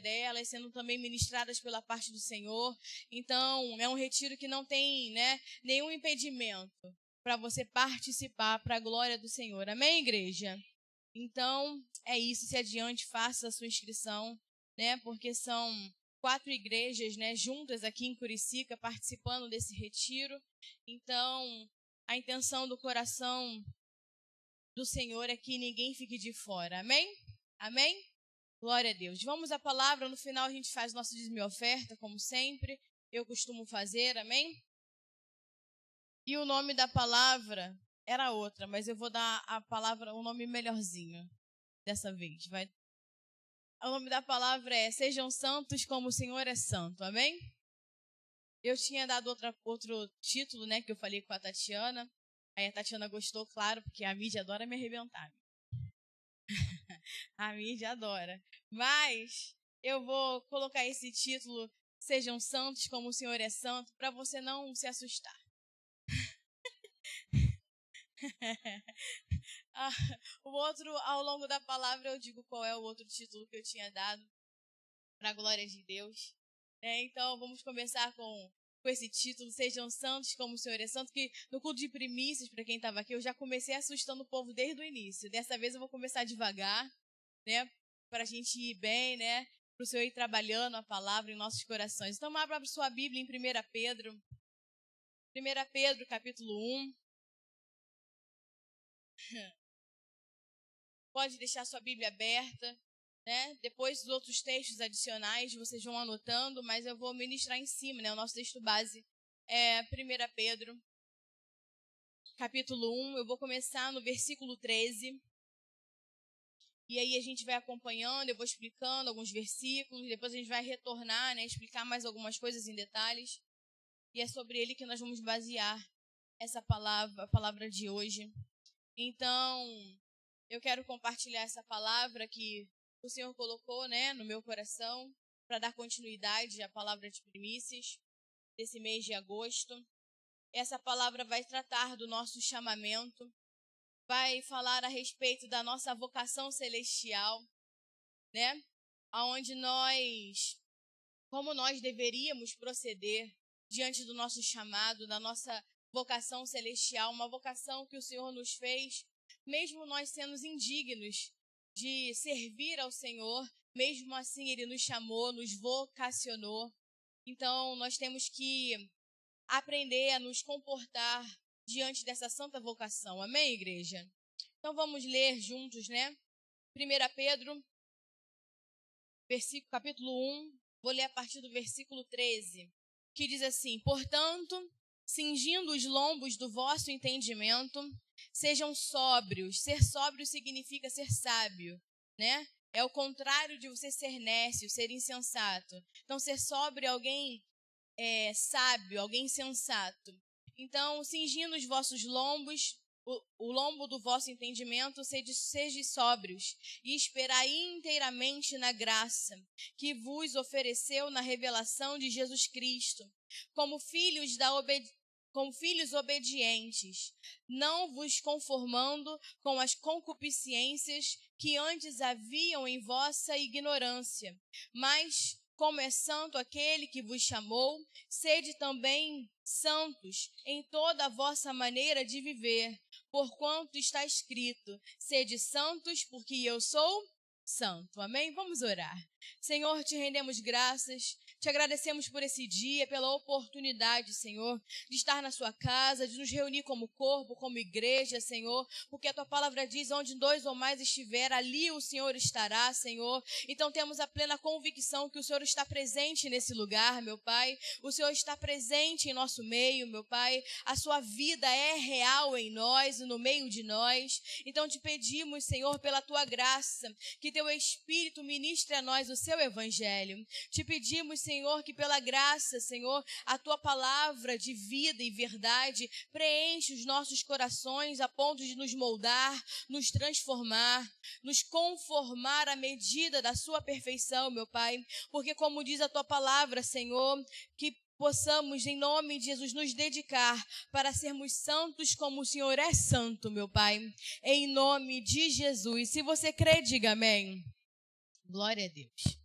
delas, sendo também ministradas pela parte do Senhor. Então, é um retiro que não tem, né, nenhum impedimento para você participar para a glória do Senhor. Amém, igreja? Então, é isso. Se adiante, faça a sua inscrição, né, porque são 4 igrejas, né, juntas aqui em Curicica, participando desse retiro. Então, a intenção do coração do Senhor é que ninguém fique de fora. Amém? Amém? Glória a Deus. Vamos à palavra. No final a gente faz nosso dízimo e oferta, como sempre. Eu costumo fazer. Amém? E o nome da palavra era outra, mas eu vou dar a palavra, um nome melhorzinho dessa vez. O nome da palavra é: sejam santos como o Senhor é santo. Amém? Eu tinha dado outro título, né, que eu falei com a Tatiana. Aí a Tatiana gostou, claro, porque a mídia adora me arrebentar. A mídia adora. Mas eu vou colocar esse título, sejam santos como o Senhor é santo, para você não se assustar. O outro, ao longo da palavra, eu digo qual é o outro título que eu tinha dado, para a glória de Deus. Então, vamos começar com esse título, sejam santos como o Senhor é santo, que no culto de primícias, para quem estava aqui, eu já comecei assustando o povo desde o início. Dessa vez eu vou começar devagar, né, para a gente ir bem, né, para o Senhor ir trabalhando a palavra em nossos corações. Então, abra sua Bíblia em 1 Pedro. 1 Pedro, capítulo 1. Pode deixar sua Bíblia aberta, né? Depois dos outros textos adicionais, vocês vão anotando, mas eu vou ministrar em cima, né? O nosso texto base é 1 Pedro, capítulo 1. Eu vou começar no versículo 13. E aí a gente vai acompanhando, eu vou explicando alguns versículos, depois a gente vai retornar, né? Explicar mais algumas coisas em detalhes. E é sobre ele que nós vamos basear essa palavra, a palavra de hoje. Então, eu quero compartilhar essa palavra que o Senhor colocou, né, no meu coração, para dar continuidade à palavra de primícias desse mês de agosto. Essa palavra vai tratar do nosso chamamento, vai falar a respeito da nossa vocação celestial, né, aonde como nós deveríamos proceder diante do nosso chamado, da nossa vocação celestial, uma vocação que o Senhor nos fez, mesmo nós sendo indignos de servir ao Senhor, mesmo assim Ele nos chamou, nos vocacionou. Então, nós temos que aprender a nos comportar diante dessa santa vocação. Amém, igreja? Então, vamos ler juntos, né? 1 Pedro, capítulo 1, vou ler a partir do versículo 13, que diz assim: portanto, cingindo os lombos do vosso entendimento, sejam sóbrios. Ser sóbrio significa ser sábio, né? É o contrário de você ser nécio, ser insensato. Então, ser sóbrio é alguém sábio, alguém sensato. Então, cingindo os vossos lombos, o lombo do vosso entendimento, sede sóbrios, e esperai inteiramente na graça que vos ofereceu na revelação de Jesus Cristo, como filhos obedientes, não vos conformando com as concupiscências que antes haviam em vossa ignorância, mas, como é santo aquele que vos chamou, sede também santos em toda a vossa maneira de viver, porquanto está escrito: sede santos, porque eu sou santo. Amém? Vamos orar. Senhor, te rendemos graças, te agradecemos por esse dia, pela oportunidade, Senhor, de estar na sua casa, de nos reunir como corpo, como igreja, Senhor, porque a tua palavra diz: onde 2 ou mais estiver, ali o Senhor estará, Senhor. Então temos a plena convicção que o Senhor está presente nesse lugar, meu Pai. O Senhor está presente em nosso meio, meu Pai. A sua vida é real em nós e no meio de nós. Então te pedimos, Senhor, pela tua graça, que teu Espírito ministre a nós o seu evangelho. Te pedimos, Senhor, que pela graça, Senhor, a tua palavra de vida e verdade preenche os nossos corações a ponto de nos moldar, nos transformar, nos conformar à medida da sua perfeição, meu Pai. Porque como diz a tua palavra, Senhor, que possamos, em nome de Jesus, nos dedicar para sermos santos como o Senhor é santo, meu Pai. Em nome de Jesus. Se você crê, diga amém. Glória a Deus.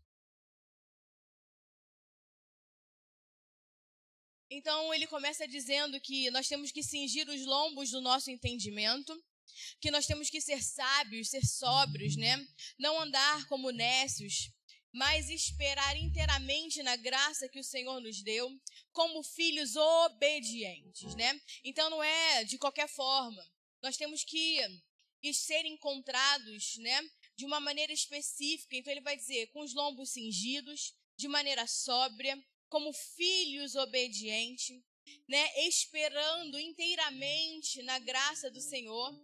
Então ele começa dizendo que nós temos que cingir os lombos do nosso entendimento, que nós temos que ser sábios, ser sóbrios, né? Não andar como nécios, mas esperar inteiramente na graça que o Senhor nos deu, como filhos obedientes, né? Então não é de qualquer forma. Nós temos que ser encontrados, né, de uma maneira específica. Então ele vai dizer, com os lombos cingidos, de maneira sóbria, como filhos obedientes, né, esperando inteiramente na graça do Senhor.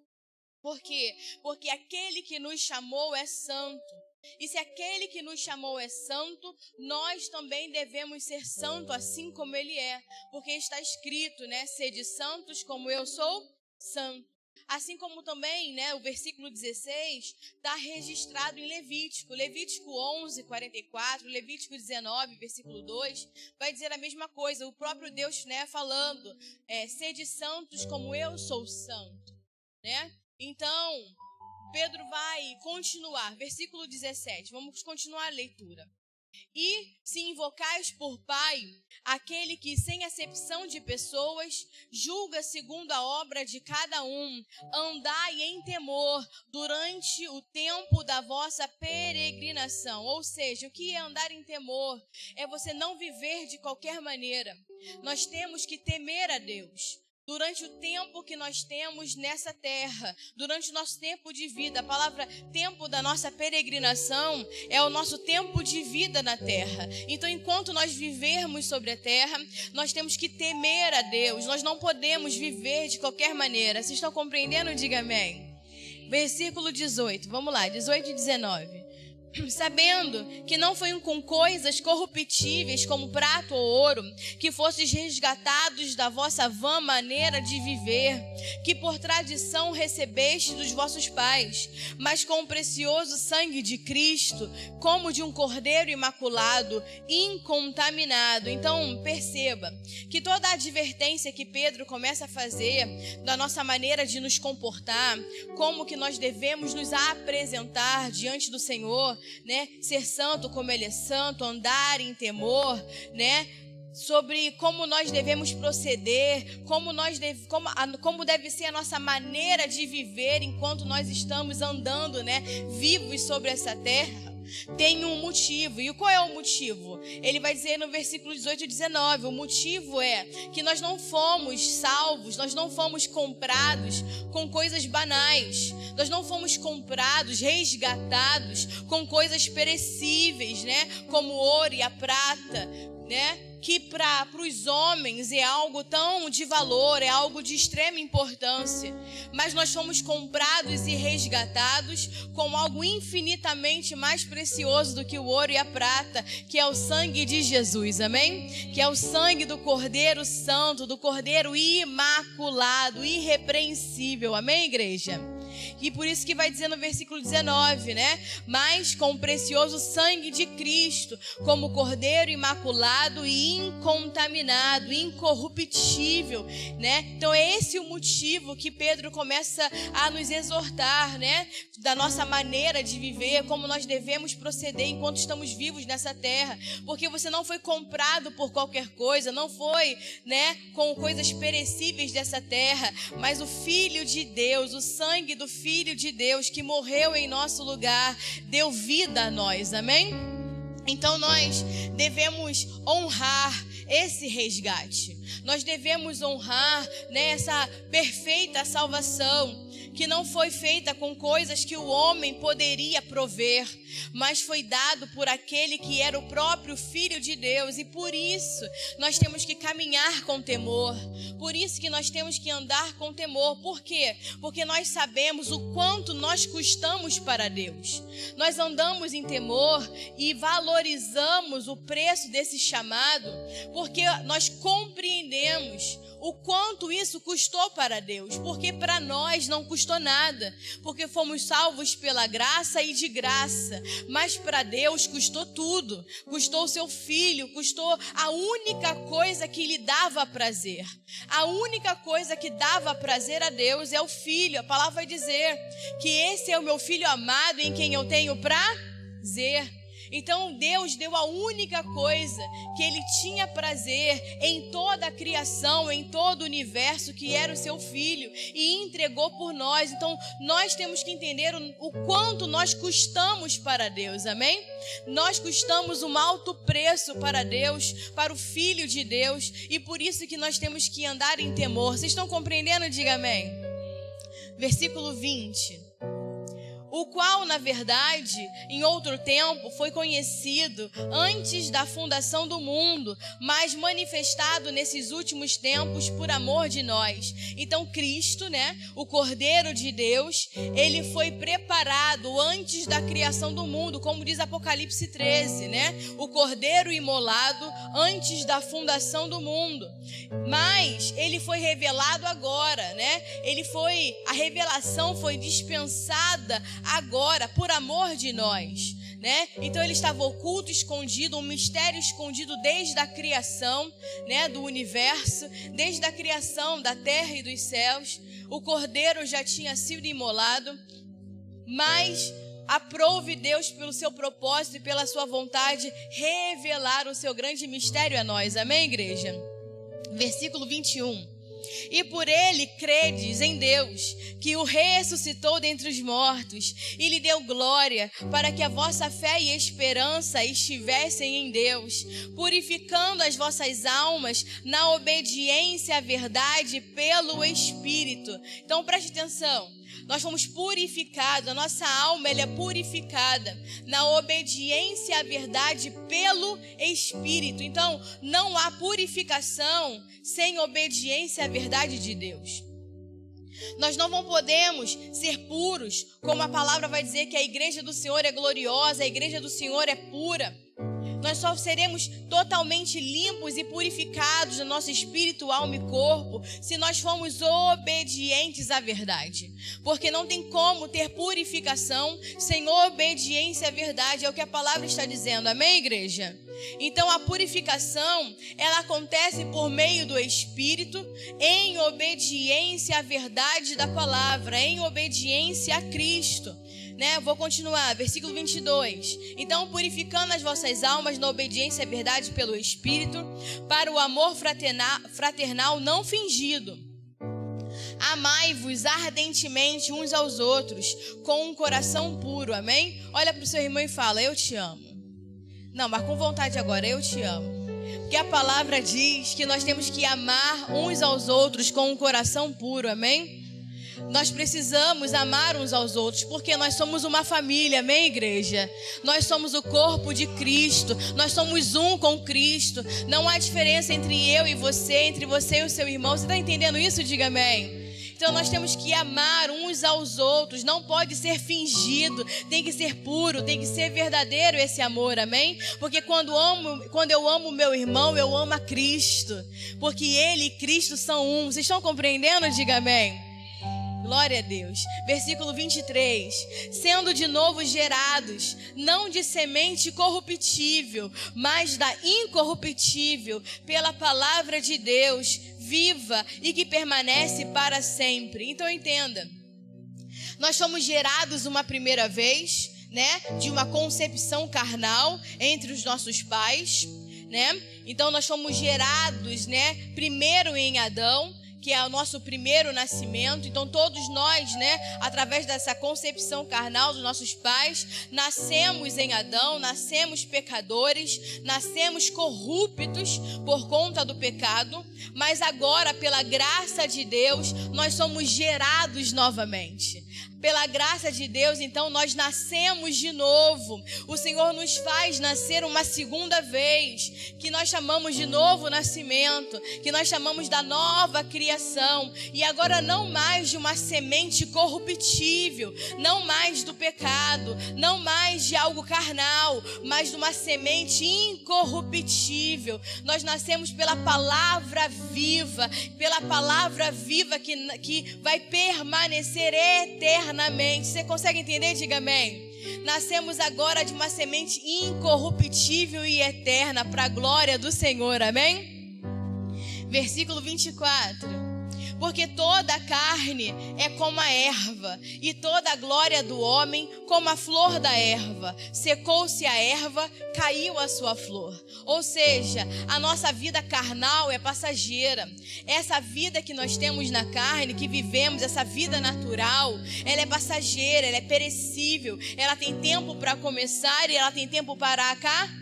Por quê? Porque aquele que nos chamou é santo. E se aquele que nos chamou é santo, nós também devemos ser santos assim como ele é. Porque está escrito, né, sede santos como eu sou santo. Assim como também, né, o versículo 16 está registrado em Levítico. Levítico 11, 44, Levítico 19, versículo 2, vai dizer a mesma coisa. O próprio Deus, né, falando, sede santos como eu sou santo, né? Então, Pedro vai continuar, versículo 17, vamos continuar a leitura. E se invocais por Pai, aquele que sem acepção de pessoas, julga segundo a obra de cada um, andai em temor durante o tempo da vossa peregrinação. Ou seja, o que é andar em temor? É você não viver de qualquer maneira. Nós temos que temer a Deus. Durante o tempo que nós temos nessa terra, durante o nosso tempo de vida, a palavra tempo da nossa peregrinação é o nosso tempo de vida na terra. Então, enquanto nós vivermos sobre a terra, nós temos que temer a Deus, nós não podemos viver de qualquer maneira. Vocês estão compreendendo? Diga amém. Versículo 18, vamos lá, 18 e 19. Sabendo que não foi com coisas corruptíveis como prata ou ouro que fostes resgatados da vossa vã maneira de viver, que por tradição recebeste dos vossos pais, mas com o precioso sangue de Cristo, como de um cordeiro imaculado, incontaminado. Então perceba que toda a advertência que Pedro começa a fazer da nossa maneira de nos comportar, como que nós devemos nos apresentar diante do Senhor, né? Ser santo como ele é santo, andar em temor, né? Sobre como nós devemos proceder, como deve ser a nossa maneira de viver enquanto nós estamos andando, né, vivos sobre essa terra. Tem um motivo. E qual é o motivo? Ele vai dizer no versículo 18 e 19, o motivo é que nós não fomos salvos, nós não fomos comprados com coisas banais, nós não fomos comprados, resgatados com coisas perecíveis, né, como o ouro e a prata, né, que para os homens é algo tão de valor, é algo de extrema importância, mas nós fomos comprados e resgatados com algo infinitamente mais precioso do que o ouro e a prata, que é o sangue de Jesus, amém? Que é o sangue do Cordeiro Santo, do Cordeiro Imaculado, irrepreensível, amém, igreja? E por isso que vai dizer no versículo 19, né? Mas com o precioso sangue de Cristo, como Cordeiro imaculado e incontaminado, incorruptível, né? Então é esse o motivo que Pedro começa a nos exortar, né? Da nossa maneira de viver, como nós devemos proceder enquanto estamos vivos nessa terra. Porque você não foi comprado por qualquer coisa, não foi, né, com coisas perecíveis dessa terra, mas o Filho de Deus, o sangue do Filho de Deus que morreu em nosso lugar, deu vida a nós, amém? Então nós devemos honrar esse resgate, nós devemos honrar, né, essa perfeita salvação, que não foi feita com coisas que o homem poderia prover, mas foi dado por aquele que era o próprio Filho de Deus. E por isso nós temos que caminhar com temor, por isso que nós temos que andar com temor. Por quê? Porque nós sabemos o quanto nós custamos para Deus. Nós andamos em temor e valorizamos o preço desse chamado, porque nós compreendemos o quanto isso custou para Deus, porque para nós não custou nada, porque fomos salvos pela graça e de graça, mas para Deus custou tudo, custou o seu Filho, custou a única coisa que lhe dava prazer, a única coisa que dava prazer a Deus é o Filho. A palavra vai dizer que esse é o meu Filho amado em quem eu tenho prazer. Então Deus deu a única coisa que Ele tinha prazer em toda a criação, em todo o universo, que era o seu Filho, e entregou por nós. Então nós temos que entender o quanto nós custamos para Deus, amém? Nós custamos um alto preço para Deus, para o Filho de Deus, e por isso que nós temos que andar em temor. Vocês estão compreendendo? Diga amém. Versículo 20. O qual, na verdade, em outro tempo foi conhecido antes da fundação do mundo, mas manifestado nesses últimos tempos por amor de nós. Então Cristo, né, o Cordeiro de Deus, ele foi preparado antes da criação do mundo, como diz Apocalipse 13, né? O Cordeiro imolado antes da fundação do mundo. Mas ele foi revelado agora, né? A revelação foi dispensada agora, por amor de nós, né? Então ele estava oculto, escondido, um mistério escondido desde a criação, né, do universo, desde a criação da terra e dos céus. O Cordeiro já tinha sido imolado, mas aprove Deus pelo seu propósito e pela sua vontade revelar o seu grande mistério a nós, amém, igreja? Versículo 21. E por ele credes em Deus, que o ressuscitou dentre os mortos e lhe deu glória, para que a vossa fé e esperança estivessem em Deus, purificando as vossas almas na obediência à verdade pelo Espírito. Então preste atenção. Nós fomos purificados, a nossa alma ela é purificada na obediência à verdade pelo Espírito. Então, não há purificação sem obediência à verdade de Deus. Nós não podemos ser puros, como a palavra vai dizer que a igreja do Senhor é gloriosa, a igreja do Senhor é pura. Nós só seremos totalmente limpos e purificados no nosso espírito, alma e corpo se nós formos obedientes à verdade. Porque não tem como ter purificação sem obediência à verdade. É o que a palavra está dizendo. Amém, igreja? Então a purificação, ela acontece por meio do Espírito, em obediência à verdade da palavra, em obediência a Cristo. Vou continuar, versículo 22. Então, purificando as vossas almas na obediência à verdade pelo Espírito, para o amor fraternal não fingido. Amai-vos ardentemente uns aos outros, com um coração puro, amém? Olha para o seu irmão e fala, eu te amo. Não, mas com vontade agora, eu te amo. Porque a palavra diz que nós temos que amar uns aos outros com um coração puro, amém? Nós precisamos amar uns aos outros, porque nós somos uma família, amém, igreja? Nós somos o corpo de Cristo, nós somos um com Cristo. Não há diferença entre eu e você, entre você e o seu irmão. Você está entendendo isso? Diga amém. Então nós temos que amar uns aos outros, não pode ser fingido, tem que ser puro, tem que ser verdadeiro esse amor, amém? Porque quando eu amo meu irmão, eu amo a Cristo, porque ele e Cristo são um. Vocês estão compreendendo? Diga amém. Glória a Deus. Versículo 23. Sendo de novo gerados, não de semente corruptível, mas da incorruptível, pela palavra de Deus, viva e que permanece para sempre. Então entenda, nós fomos gerados uma primeira vez, de uma concepção carnal entre os nossos pais, Então nós fomos gerados, primeiro em Adão, que é o nosso primeiro nascimento. Então todos nós, através dessa concepção carnal dos nossos pais, nascemos em Adão, nascemos pecadores, nascemos corruptos por conta do pecado, mas agora, pela graça de Deus, nós somos gerados novamente. Pela graça de Deus, então, nós nascemos de novo. O Senhor nos faz nascer uma segunda vez, que nós chamamos de novo nascimento, que nós chamamos da nova criação. E agora não mais de uma semente corruptível, não mais do pecado, não mais de algo carnal, mas de uma semente incorruptível. Nós nascemos pela palavra viva que vai permanecer eternamente. Você consegue entender? Diga amém. Nascemos agora de uma semente incorruptível e eterna para a glória do Senhor, amém? Versículo 24. Porque toda a carne é como a erva, e toda a glória do homem como a flor da erva. Secou-se a erva, caiu a sua flor. Ou seja, a nossa vida carnal é passageira. Essa vida que nós temos na carne, que vivemos, essa vida natural, ela é passageira, ela é perecível. Ela tem tempo para começar e ela tem tempo para acabar.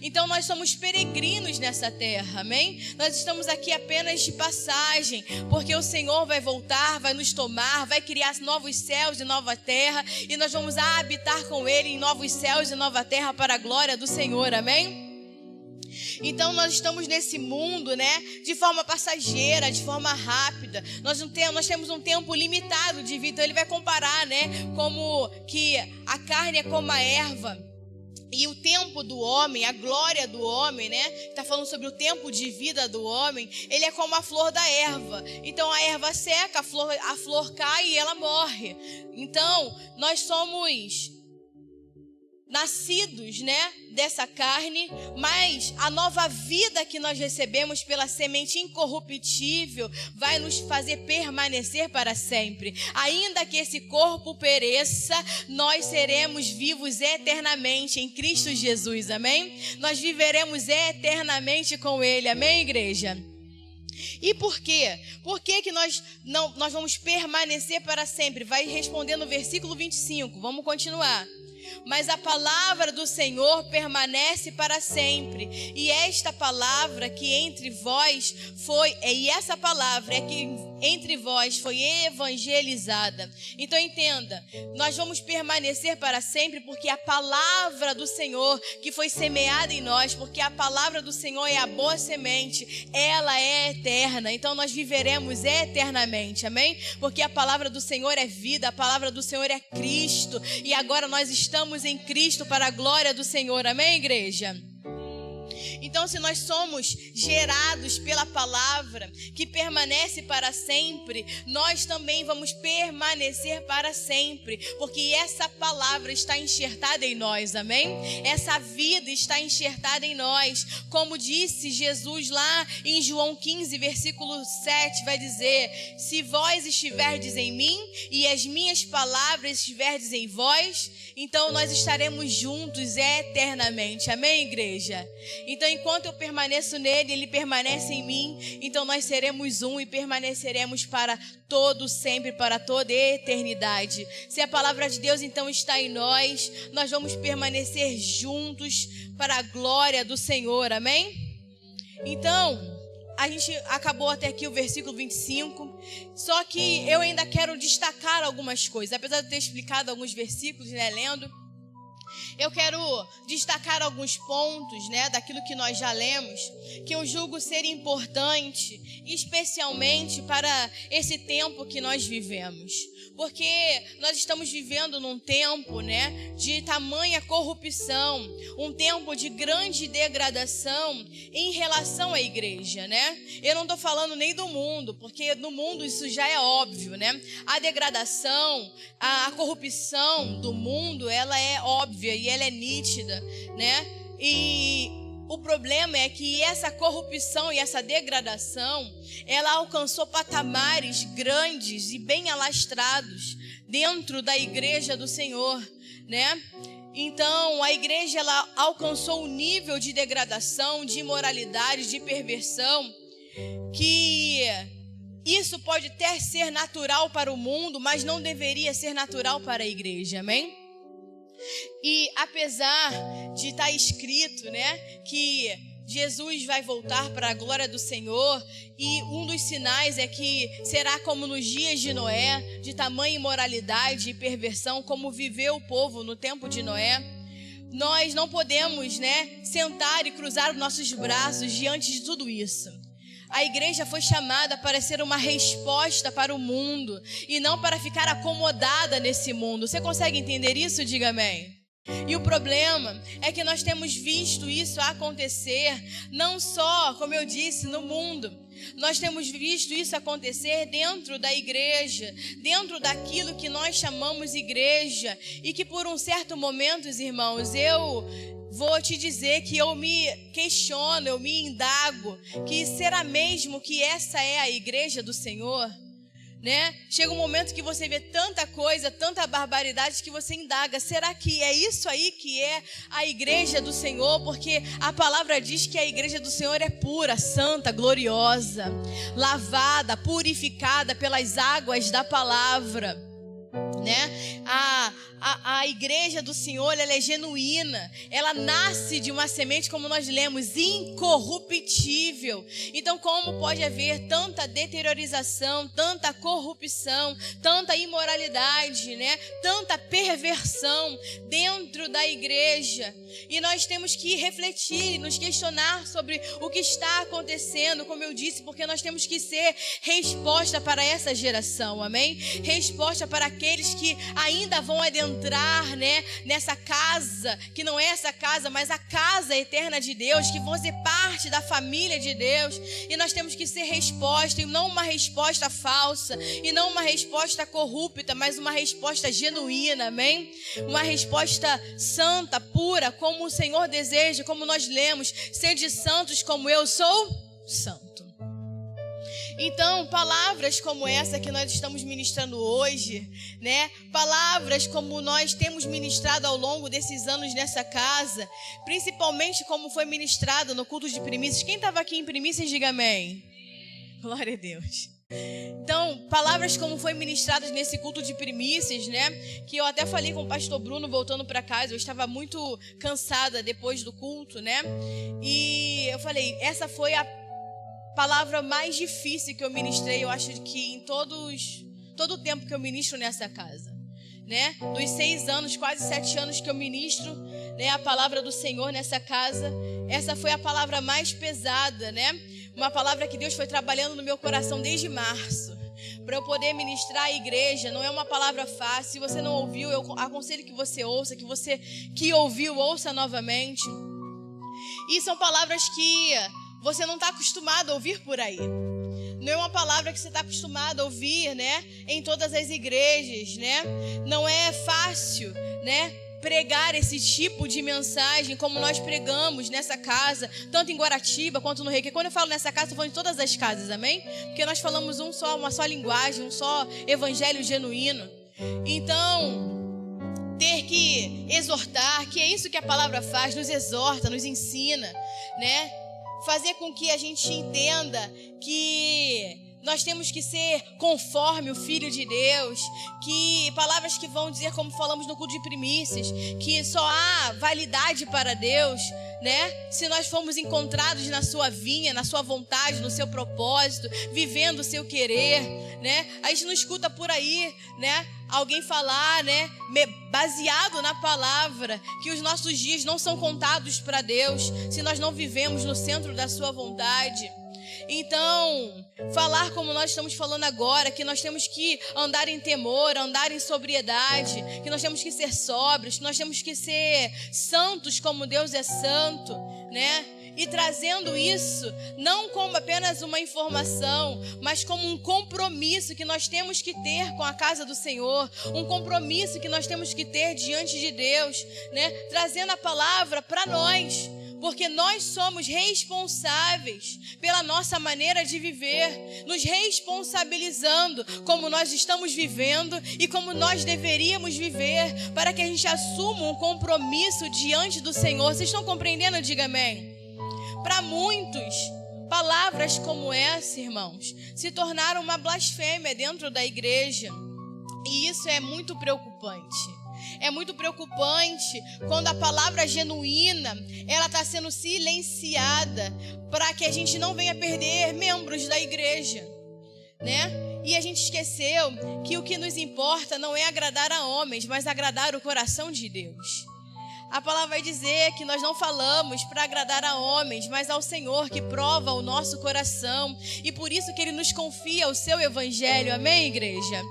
Então nós somos peregrinos nessa terra, amém? Nós estamos aqui apenas de passagem, porque o Senhor vai voltar, vai nos tomar, vai criar novos céus e nova terra, e nós vamos habitar com Ele em novos céus e nova terra para a glória do Senhor, amém? Então nós estamos nesse mundo, né, de forma passageira, de forma rápida. Nós temos um tempo limitado de vida. Então ele vai comparar, né, como que a carne é como a erva. E o tempo do homem, a glória do homem, né? Está falando sobre o tempo de vida do homem. Ele é como a flor da erva. Então a erva seca, a flor cai e ela morre. Então nós somos nascidos, né, dessa carne, mas a nova vida que nós recebemos pela semente incorruptível vai nos fazer permanecer para sempre. Ainda que esse corpo pereça, nós seremos vivos eternamente em Cristo Jesus, amém? Nós viveremos eternamente com Ele, amém, igreja? E por quê? Por que nós vamos permanecer para sempre? Vai responder no versículo 25, vamos continuar. Mas a palavra do Senhor permanece para sempre. E esta palavra que entre vós foi evangelizada. Então entenda, nós vamos permanecer para sempre porque a palavra do Senhor que foi semeada em nós, porque a palavra do Senhor é a boa semente, ela é eterna. Então nós viveremos eternamente, amém? Porque a palavra do Senhor é vida, a palavra do Senhor é Cristo. E agora nós estamos em Cristo para a glória do Senhor, amém, igreja? Então, se nós somos gerados pela palavra que permanece para sempre, nós também vamos permanecer para sempre, porque essa palavra está enxertada em nós, amém? Essa vida está enxertada em nós. Como disse Jesus lá em João 15, versículo 7, vai dizer: se vós estiverdes em mim e as minhas palavras estiverdes em vós, então nós estaremos juntos eternamente, amém, igreja? Então, enquanto eu permaneço nele, ele permanece em mim, então nós seremos um e permaneceremos para todo sempre, para toda eternidade. Se a palavra de Deus então está em nós, nós vamos permanecer juntos para a glória do Senhor, amém? Então, a gente acabou até aqui o versículo 25, só que eu ainda quero destacar algumas coisas, apesar de eu ter explicado alguns versículos, né, lendo. Eu quero destacar alguns pontos, né, daquilo que nós já lemos, que eu julgo ser importante, especialmente para esse tempo que nós vivemos. Porque nós estamos vivendo num tempo, né, de tamanha corrupção, um tempo de grande degradação em relação à igreja, né? Eu não estou falando nem do mundo, porque no mundo isso já é óbvio, né? A degradação, a corrupção do mundo, ela é óbvia e ela é nítida, né? E o problema é que essa corrupção e essa degradação, ela alcançou patamares grandes e bem alastrados dentro da igreja do Senhor, né? Então, a igreja, ela alcançou um nível de degradação, de imoralidade, de perversão, que isso pode até ser natural para o mundo, mas não deveria ser natural para a igreja, amém? E apesar de estar escrito, né, que Jesus vai voltar para a glória do Senhor, e um dos sinais é que será como nos dias de Noé, de tamanha imoralidade e perversão, como viveu o povo no tempo de Noé, nós não podemos, né, sentar e cruzar os nossos braços diante de tudo isso. A igreja foi chamada para ser uma resposta para o mundo e não para ficar acomodada nesse mundo. Você consegue entender isso? Diga amém. E o problema é que nós temos visto isso acontecer não só, como eu disse, no mundo. Nós temos visto isso acontecer dentro da igreja, dentro daquilo que nós chamamos igreja, e que por um certo momento, irmãos, eu vou te dizer que eu me questiono, eu me indago, que será mesmo que essa é a igreja do Senhor? Né? Chega um momento que você vê tanta coisa, tanta barbaridade, que você indaga, será que é isso aí que é a igreja do Senhor? Porque a palavra diz que a igreja do Senhor é pura, santa, gloriosa, lavada, purificada pelas águas da palavra, né? A igreja do Senhor, ela é genuína, ela nasce de uma semente, como nós lemos, incorruptível. Então, como pode haver tanta deteriorização, tanta corrupção, tanta imoralidade, né? Tanta perversão dentro da igreja? E nós temos que refletir, nos questionar sobre o que está acontecendo, como eu disse, porque nós temos que ser resposta para essa geração, amém? Resposta para aqueles que ainda vão adentrar, né, nessa casa, que não é essa casa, mas a casa eterna de Deus, que vão ser parte da família de Deus. E nós temos que ser resposta, e não uma resposta falsa, e não uma resposta corrupta, mas uma resposta genuína, amém? Uma resposta santa, pura, como o Senhor deseja, como nós lemos, sede santos como eu sou santo. Então, palavras como essa que nós estamos ministrando hoje, né? Palavras como nós temos ministrado ao longo desses anos nessa casa, principalmente como foi ministrado no culto de primícias. Quem estava aqui em primícias, diga amém. Glória a Deus. Então, palavras como foi ministradas nesse culto de primícias, né? Que eu até falei com o pastor Bruno voltando para casa. Eu estava muito cansada depois do culto, né? E eu falei, essa foi a palavra mais difícil que eu ministrei, eu acho que em todo o tempo que eu ministro nessa casa, né? Dos 6 anos, quase 7 anos que eu ministro, né, a palavra do Senhor nessa casa, essa foi a palavra mais pesada, né? Uma palavra que Deus foi trabalhando no meu coração desde março, para eu poder ministrar a igreja. Não é uma palavra fácil. Se você não ouviu, eu aconselho que você ouça, que você que ouviu, ouça novamente. E são palavras que você não está acostumado a ouvir por aí. Não é uma palavra que você está acostumado a ouvir, né? Em todas as igrejas, né? Não é fácil, né? Pregar esse tipo de mensagem como nós pregamos nessa casa, tanto em Guaratiba quanto no Reiki. Quando eu falo nessa casa, eu estou falando de todas as casas, amém? Porque nós falamos uma só linguagem, um só evangelho genuíno. Então, ter que exortar, que é isso que a palavra faz, nos exorta, nos ensina, né? Fazer com que a gente entenda que nós temos que ser conforme o Filho de Deus, que palavras que vão dizer, como falamos no culto de primícias, que só há validade para Deus, né? Se nós formos encontrados na sua vinha, na sua vontade, no seu propósito, vivendo o seu querer, né? A gente não escuta por aí, né, alguém falar, né, baseado na palavra, que os nossos dias não são contados para Deus se nós não vivemos no centro da sua vontade. Então, falar como nós estamos falando agora, que nós temos que andar em temor, andar em sobriedade, que nós temos que ser sóbrios, que nós temos que ser santos como Deus é santo, né? E trazendo isso não como apenas uma informação, mas como um compromisso que nós temos que ter com a casa do Senhor, um compromisso que nós temos que ter diante de Deus, né? Trazendo a palavra para nós, porque nós somos responsáveis pela nossa maneira de viver, nos responsabilizando como nós estamos vivendo e como nós deveríamos viver, para que a gente assuma um compromisso diante do Senhor. Vocês estão compreendendo? Diga amém. Para muitos, palavras como essa, irmãos, se tornaram uma blasfêmia dentro da igreja. E isso é muito preocupante. É muito preocupante quando a palavra genuína, ela está sendo silenciada, para que a gente não venha perder membros da igreja, né? E a gente esqueceu que o que nos importa não é agradar a homens, mas agradar o coração de Deus. A palavra vai dizer que nós não falamos para agradar a homens, mas ao Senhor que prova o nosso coração. E por isso que Ele nos confia o seu evangelho. Amém, igreja?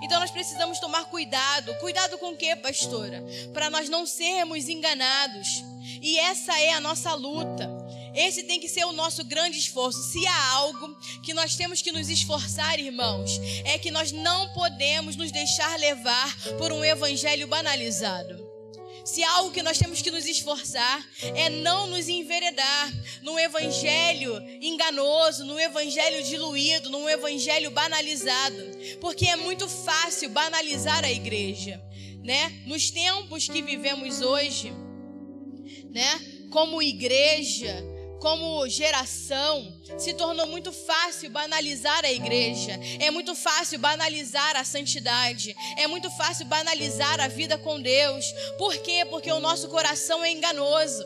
Então nós precisamos tomar cuidado. Cuidado com o quê, pastora? Para nós não sermos enganados. E essa é a nossa luta. Esse tem que ser o nosso grande esforço. Se há algo que nós temos que nos esforçar, irmãos, é que nós não podemos nos deixar levar por um evangelho banalizado. Se há algo que nós temos que nos esforçar, é não nos enveredar num evangelho enganoso, num evangelho diluído, num evangelho banalizado. Porque é muito fácil banalizar a igreja, né? Nos tempos que vivemos hoje, né? Como igreja, como geração, se tornou muito fácil banalizar a igreja. É muito fácil banalizar a santidade. É muito fácil banalizar a vida com Deus. Por quê? Porque o nosso coração é enganoso.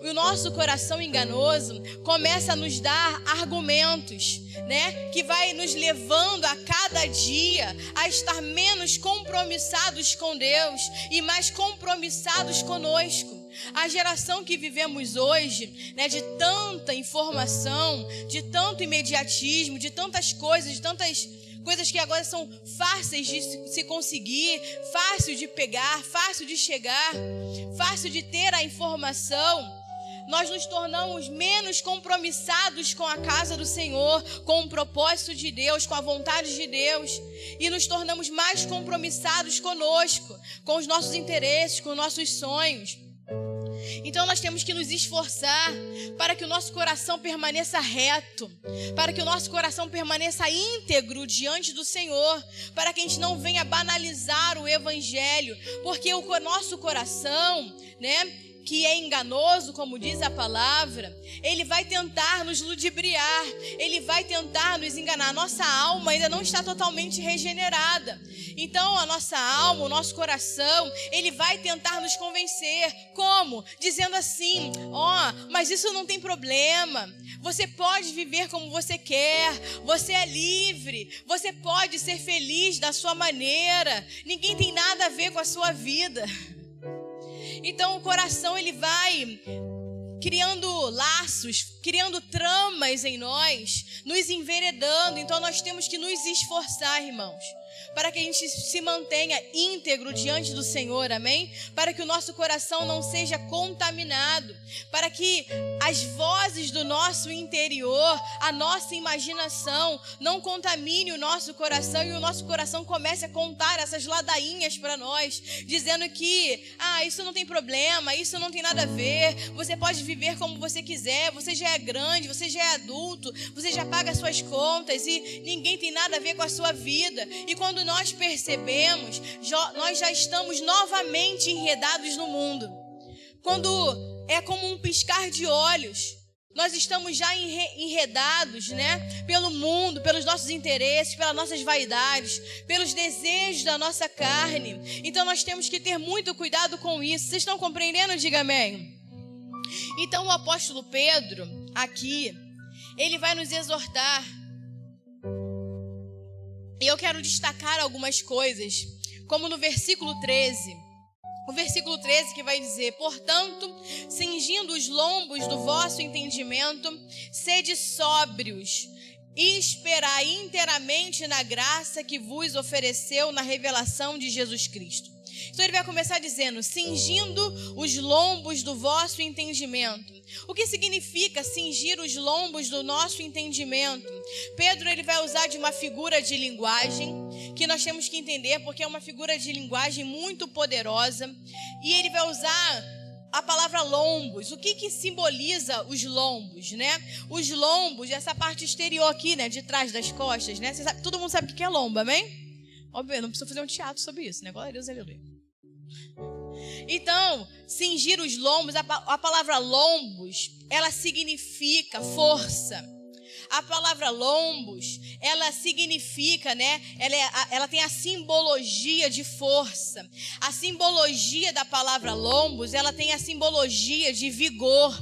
E o nosso coração enganoso começa a nos dar argumentos, né? Que vai nos levando a cada dia a estar menos compromissados com Deus e mais compromissados conosco. A geração que vivemos hoje, né, de tanta informação, de tanto imediatismo, de tantas coisas que agora são fáceis de se conseguir, fácil de pegar, fácil de chegar, fácil de ter a informação. Nós nos tornamos menos compromissados com a casa do Senhor, com o propósito de Deus, com a vontade de Deus. E nos tornamos mais compromissados conosco, com os nossos interesses, com os nossos sonhos. Então nós temos que nos esforçar para que o nosso coração permaneça reto, para que o nosso coração permaneça íntegro diante do Senhor, para que a gente não venha banalizar o evangelho, porque o nosso coração, né, que é enganoso, como diz a palavra, ele vai tentar nos ludibriar, ele vai tentar nos enganar. A nossa alma ainda não está totalmente regenerada. Então a nossa alma, o nosso coração, ele vai tentar nos convencer. Como? Dizendo assim: mas isso não tem problema. Você pode viver como você quer. Você é livre. Você pode ser feliz da sua maneira. Ninguém tem nada a ver com a sua vida. Então o coração, ele vai criando laços, criando tramas em nós, nos enveredando. Então nós temos que nos esforçar, irmãos, para que a gente se mantenha íntegro diante do Senhor, amém? Para que o nosso coração não seja contaminado, para que as vozes do nosso interior, a nossa imaginação não contamine o nosso coração e o nosso coração comece a contar essas ladainhas para nós, dizendo que, isso não tem problema, isso não tem nada a ver, você pode viver como você quiser, você já é grande, você já é adulto, você já paga suas contas e ninguém tem nada a ver com a sua vida. E quando nós percebemos, nós já estamos novamente enredados no mundo. Quando é como um piscar de olhos, nós estamos já enredados, né, pelo mundo, pelos nossos interesses, pelas nossas vaidades, pelos desejos da nossa carne. Então nós temos que ter muito cuidado com isso. Vocês estão compreendendo? Diga amém. Então o apóstolo Pedro, aqui, ele vai nos exortar. E eu quero destacar algumas coisas, como no versículo 13. O versículo 13 que vai dizer: portanto, cingindo os lombos do vosso entendimento, sede sóbrios e esperai inteiramente na graça que vos ofereceu na revelação de Jesus Cristo. Então ele vai começar dizendo: cingindo os lombos do vosso entendimento. O que significa cingir os lombos do nosso entendimento? Pedro, ele vai usar de uma figura de linguagem que nós temos que entender, porque é uma figura de linguagem muito poderosa. E ele vai usar a palavra lombos. O que simboliza os lombos, né? Os lombos, essa parte exterior aqui, né, de trás das costas, né? Todo mundo sabe o que é lombo, amém? Óbvio, não precisa fazer um teatro sobre isso, né? Glória a Deus, aleluia. Então, cingir os lombos, a palavra lombos, ela significa força. A palavra lombos, ela significa, né? Ela tem a simbologia de força. A simbologia da palavra lombos, ela tem a simbologia de vigor.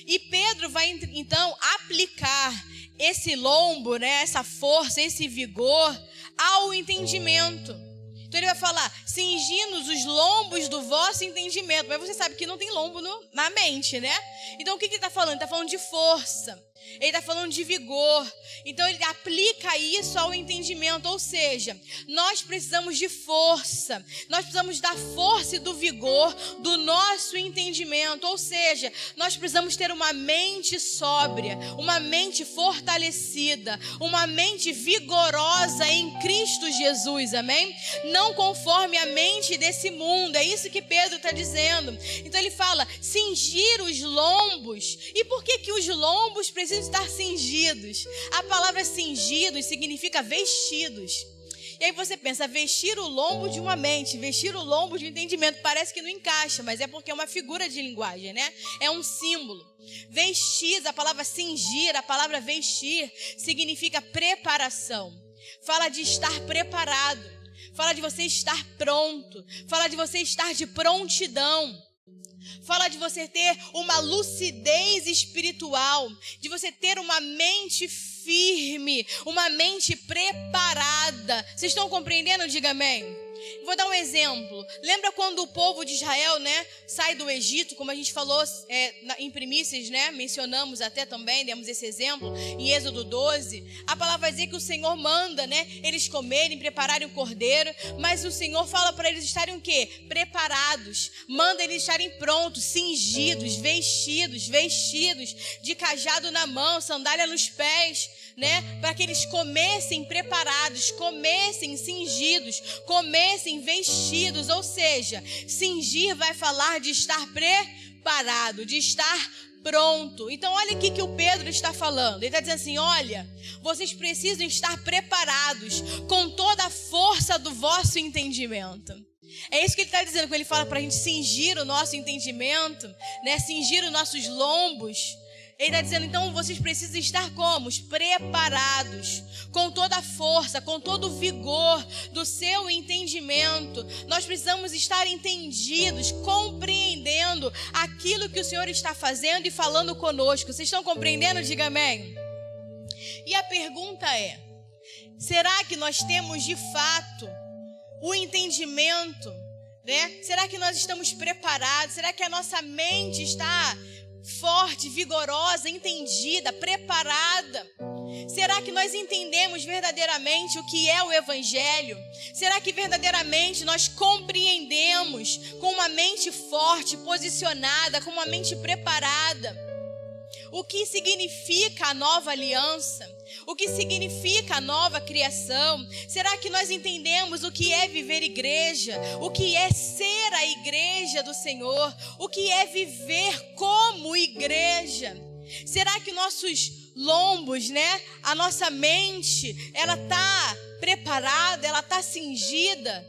E Pedro vai, então, aplicar esse lombo, né? Essa força, esse vigor ao entendimento. Então ele vai falar: cingindo os lombos do vosso entendimento. Mas você sabe que não tem lombo na mente, né? Então o que ele está falando? Ele está falando de força. Ele está falando de vigor. Então ele aplica isso ao entendimento. Ou seja, nós precisamos de força. Nós precisamos da força e do vigor do nosso entendimento. Ou seja, nós precisamos ter uma mente sóbria, uma mente fortalecida, uma mente vigorosa em Cristo Jesus, amém? Não conforme a mente desse mundo. É isso que Pedro está dizendo. Então ele fala, cingir os lombos. E por que os lombos precisam estar cingidos? A palavra cingidos significa vestidos. E aí você pensa, vestir o lombo de uma mente, vestir o lombo de um entendimento. Parece que não encaixa, mas é porque é uma figura de linguagem, né? É um símbolo. Vestir, a palavra cingir, a palavra vestir, significa preparação. Fala de estar preparado. Fala de você estar pronto. Fala de você estar de prontidão. Fala de você ter uma lucidez espiritual, de você ter uma mente firme, uma mente preparada. Vocês estão compreendendo? Diga amém. Vou dar um exemplo. Lembra quando o povo de Israel, né, sai do Egito, como a gente falou em primícias, né, mencionamos até também, demos esse exemplo, em Êxodo 12, a palavra vai dizer que o Senhor manda, né, eles comerem, prepararem o cordeiro, mas o Senhor fala para eles estarem o quê? Preparados, manda eles estarem prontos, cingidos, vestidos, de cajado na mão, sandália nos pés, né, para que eles comessem preparados, comessem cingidos, comessem vestidos. Ou seja, cingir vai falar de estar preparado, de estar pronto. Então olha aqui que o Pedro está falando. Ele está dizendo assim, olha, vocês precisam estar preparados com toda a força do vosso entendimento. É isso que ele está dizendo quando ele fala para a gente cingir o nosso entendimento, né, cingir os nossos lombos. Ele está dizendo, então, vocês precisam estar como? Preparados, com toda a força, com todo o vigor do seu entendimento. Nós precisamos estar entendidos, compreendendo aquilo que o Senhor está fazendo e falando conosco. Vocês estão compreendendo? Diga amém. E a pergunta é, será que nós temos de fato o entendimento, né? Será que nós estamos preparados? Será que a nossa mente está forte, vigorosa, entendida, preparada? Será que nós entendemos verdadeiramente o que é o Evangelho? Será que verdadeiramente nós compreendemos com uma mente forte, posicionada, com uma mente preparada, o que significa a nova aliança? O que significa a nova criação? Será que nós entendemos o que é viver igreja? O que é ser a igreja do Senhor? O que é viver como igreja? Será que nossos lombos, né? A nossa mente, ela está preparada? Ela está cingida?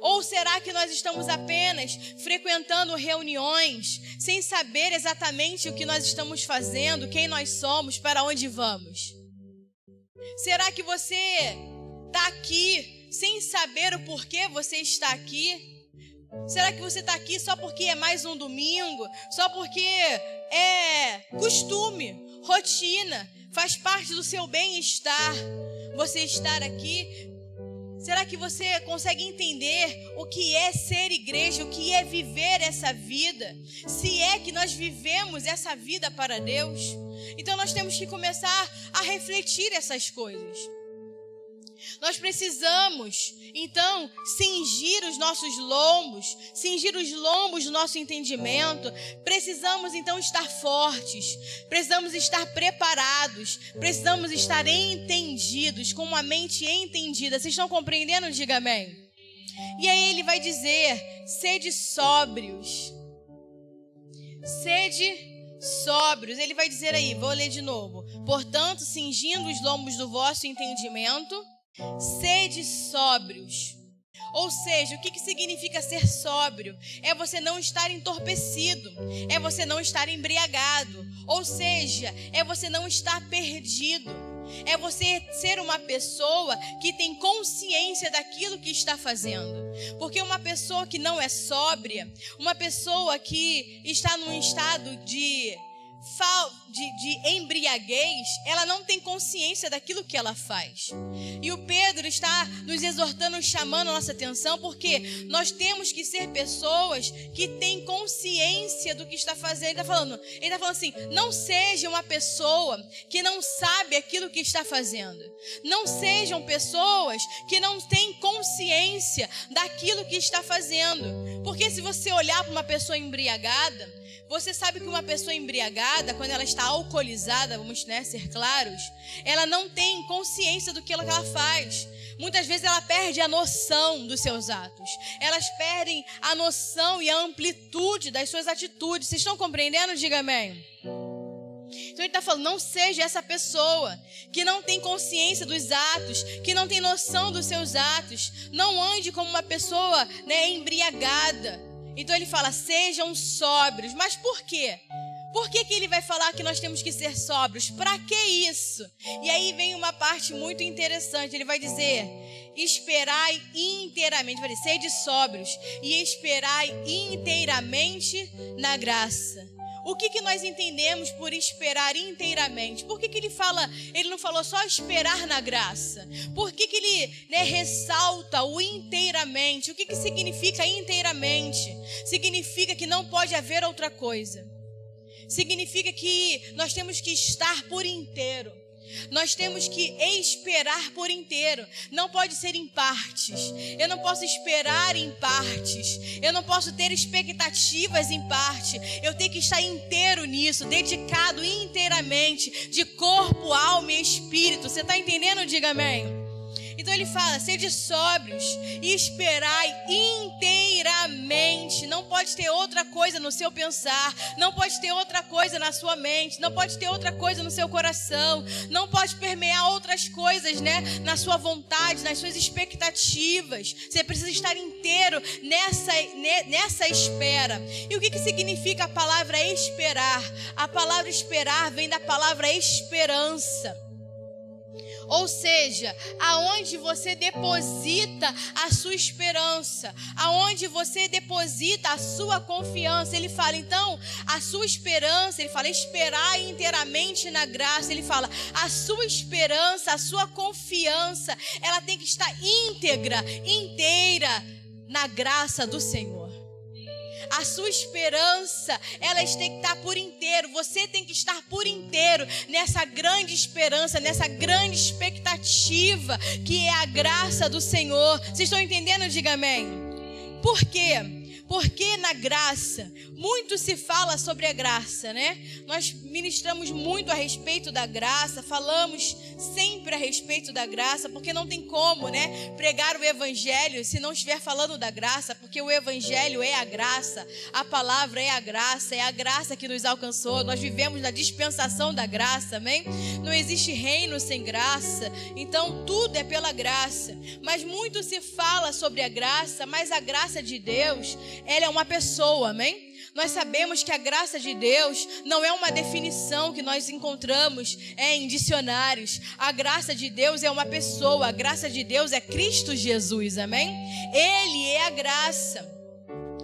Ou será que nós estamos apenas frequentando reuniões, sem saber exatamente o que nós estamos fazendo, quem nós somos, para onde vamos? Será que você está aqui sem saber o porquê você está aqui? Será que você está aqui só porque é mais um domingo? Só porque é costume, rotina, faz parte do seu bem-estar você estar aqui? Será que você consegue entender o que é ser igreja, o que é viver essa vida? Se é que nós vivemos essa vida para Deus? Então nós temos que começar a refletir essas coisas. Nós precisamos, então, cingir os nossos lombos, cingir os lombos do nosso entendimento. Precisamos, então, estar fortes, precisamos estar preparados, precisamos estar entendidos, com uma mente entendida. Vocês estão compreendendo? Diga amém. E aí ele vai dizer, sede sóbrios. Sede sóbrios. Ele vai dizer aí, vou ler de novo. Portanto, cingindo os lombos do vosso entendimento, sede sóbrios. Ou seja, o que significa ser sóbrio? É você não estar entorpecido, é você não estar embriagado, ou seja, é você não estar perdido, é você ser uma pessoa que tem consciência daquilo que está fazendo. Porque uma pessoa que não é sóbria, uma pessoa que está num estado de de embriaguez, ela não tem consciência daquilo que ela faz. E o Pedro está nos exortando, chamando a nossa atenção, porque nós temos que ser pessoas que têm consciência do que está fazendo. Ele está falando assim, não seja uma pessoa que não sabe aquilo que está fazendo. Não sejam pessoas que não têm consciência daquilo que está fazendo. Porque se você olhar para uma pessoa embriagada, você sabe que uma pessoa embriagada, quando ela está alcoolizada, vamos, né, ser claros, ela não tem consciência do que ela faz. Muitas vezes ela perde a noção dos seus atos. Elas perdem a noção e a amplitude das suas atitudes. Vocês estão compreendendo? Diga amém. Então ele está falando, não seja essa pessoa que não tem consciência dos atos, que não tem noção dos seus atos. Não ande como uma pessoa, né, embriagada. Então ele fala, sejam sóbrios. Mas por quê? Por que ele vai falar que nós temos que ser sóbrios? Para que isso? E aí vem uma parte muito interessante. Ele vai dizer, esperai inteiramente. Vai dizer, sede sóbrios e esperai inteiramente na graça. O que nós entendemos por esperar inteiramente? Por que ele fala, ele não falou só esperar na graça? Por que ele, né, ressalta o inteiramente? O que significa inteiramente? Significa que não pode haver outra coisa. Significa que nós temos que estar por inteiro. Nós temos que esperar por inteiro. Não pode ser em partes. Eu não posso esperar em partes. Eu não posso ter expectativas em parte. Eu tenho que estar inteiro nisso, dedicado inteiramente, de corpo, alma e espírito. Você está entendendo? Diga amém. Então ele fala, sede sóbrios e esperai inteiramente. Não pode ter outra coisa no seu pensar, não pode ter outra coisa na sua mente, não pode ter outra coisa no seu coração, não pode permear outras coisas, né, na sua vontade, nas suas expectativas. Você precisa estar inteiro nessa espera. E o que significa a palavra esperar? A palavra esperar vem da palavra esperança. Ou seja, aonde você deposita a sua esperança, aonde você deposita a sua confiança. Ele fala, então, a sua esperança, ele fala, esperar inteiramente na graça. Ele fala, a sua esperança, a sua confiança, ela tem que estar íntegra, inteira na graça do Senhor. A sua esperança, ela tem que estar por inteiro. Você tem que estar por inteiro nessa grande esperança, nessa grande expectativa que é a graça do Senhor. Vocês estão entendendo? Diga amém. Por quê? Porque na graça, muito se fala sobre a graça, né? Nós ministramos muito a respeito da graça, falamos sempre a respeito da graça, porque não tem como, né, pregar o evangelho se não estiver falando da graça, porque o evangelho é a graça, a palavra é a graça que nos alcançou. Nós vivemos na dispensação da graça, amém? Não existe reino sem graça, então tudo é pela graça. Mas muito se fala sobre a graça, mas a graça de Deus, ela é uma pessoa, amém? Nós sabemos que a graça de Deus não é uma definição que nós encontramos em dicionários. A graça de Deus é uma pessoa, a graça de Deus é Cristo Jesus, amém? Ele é a graça.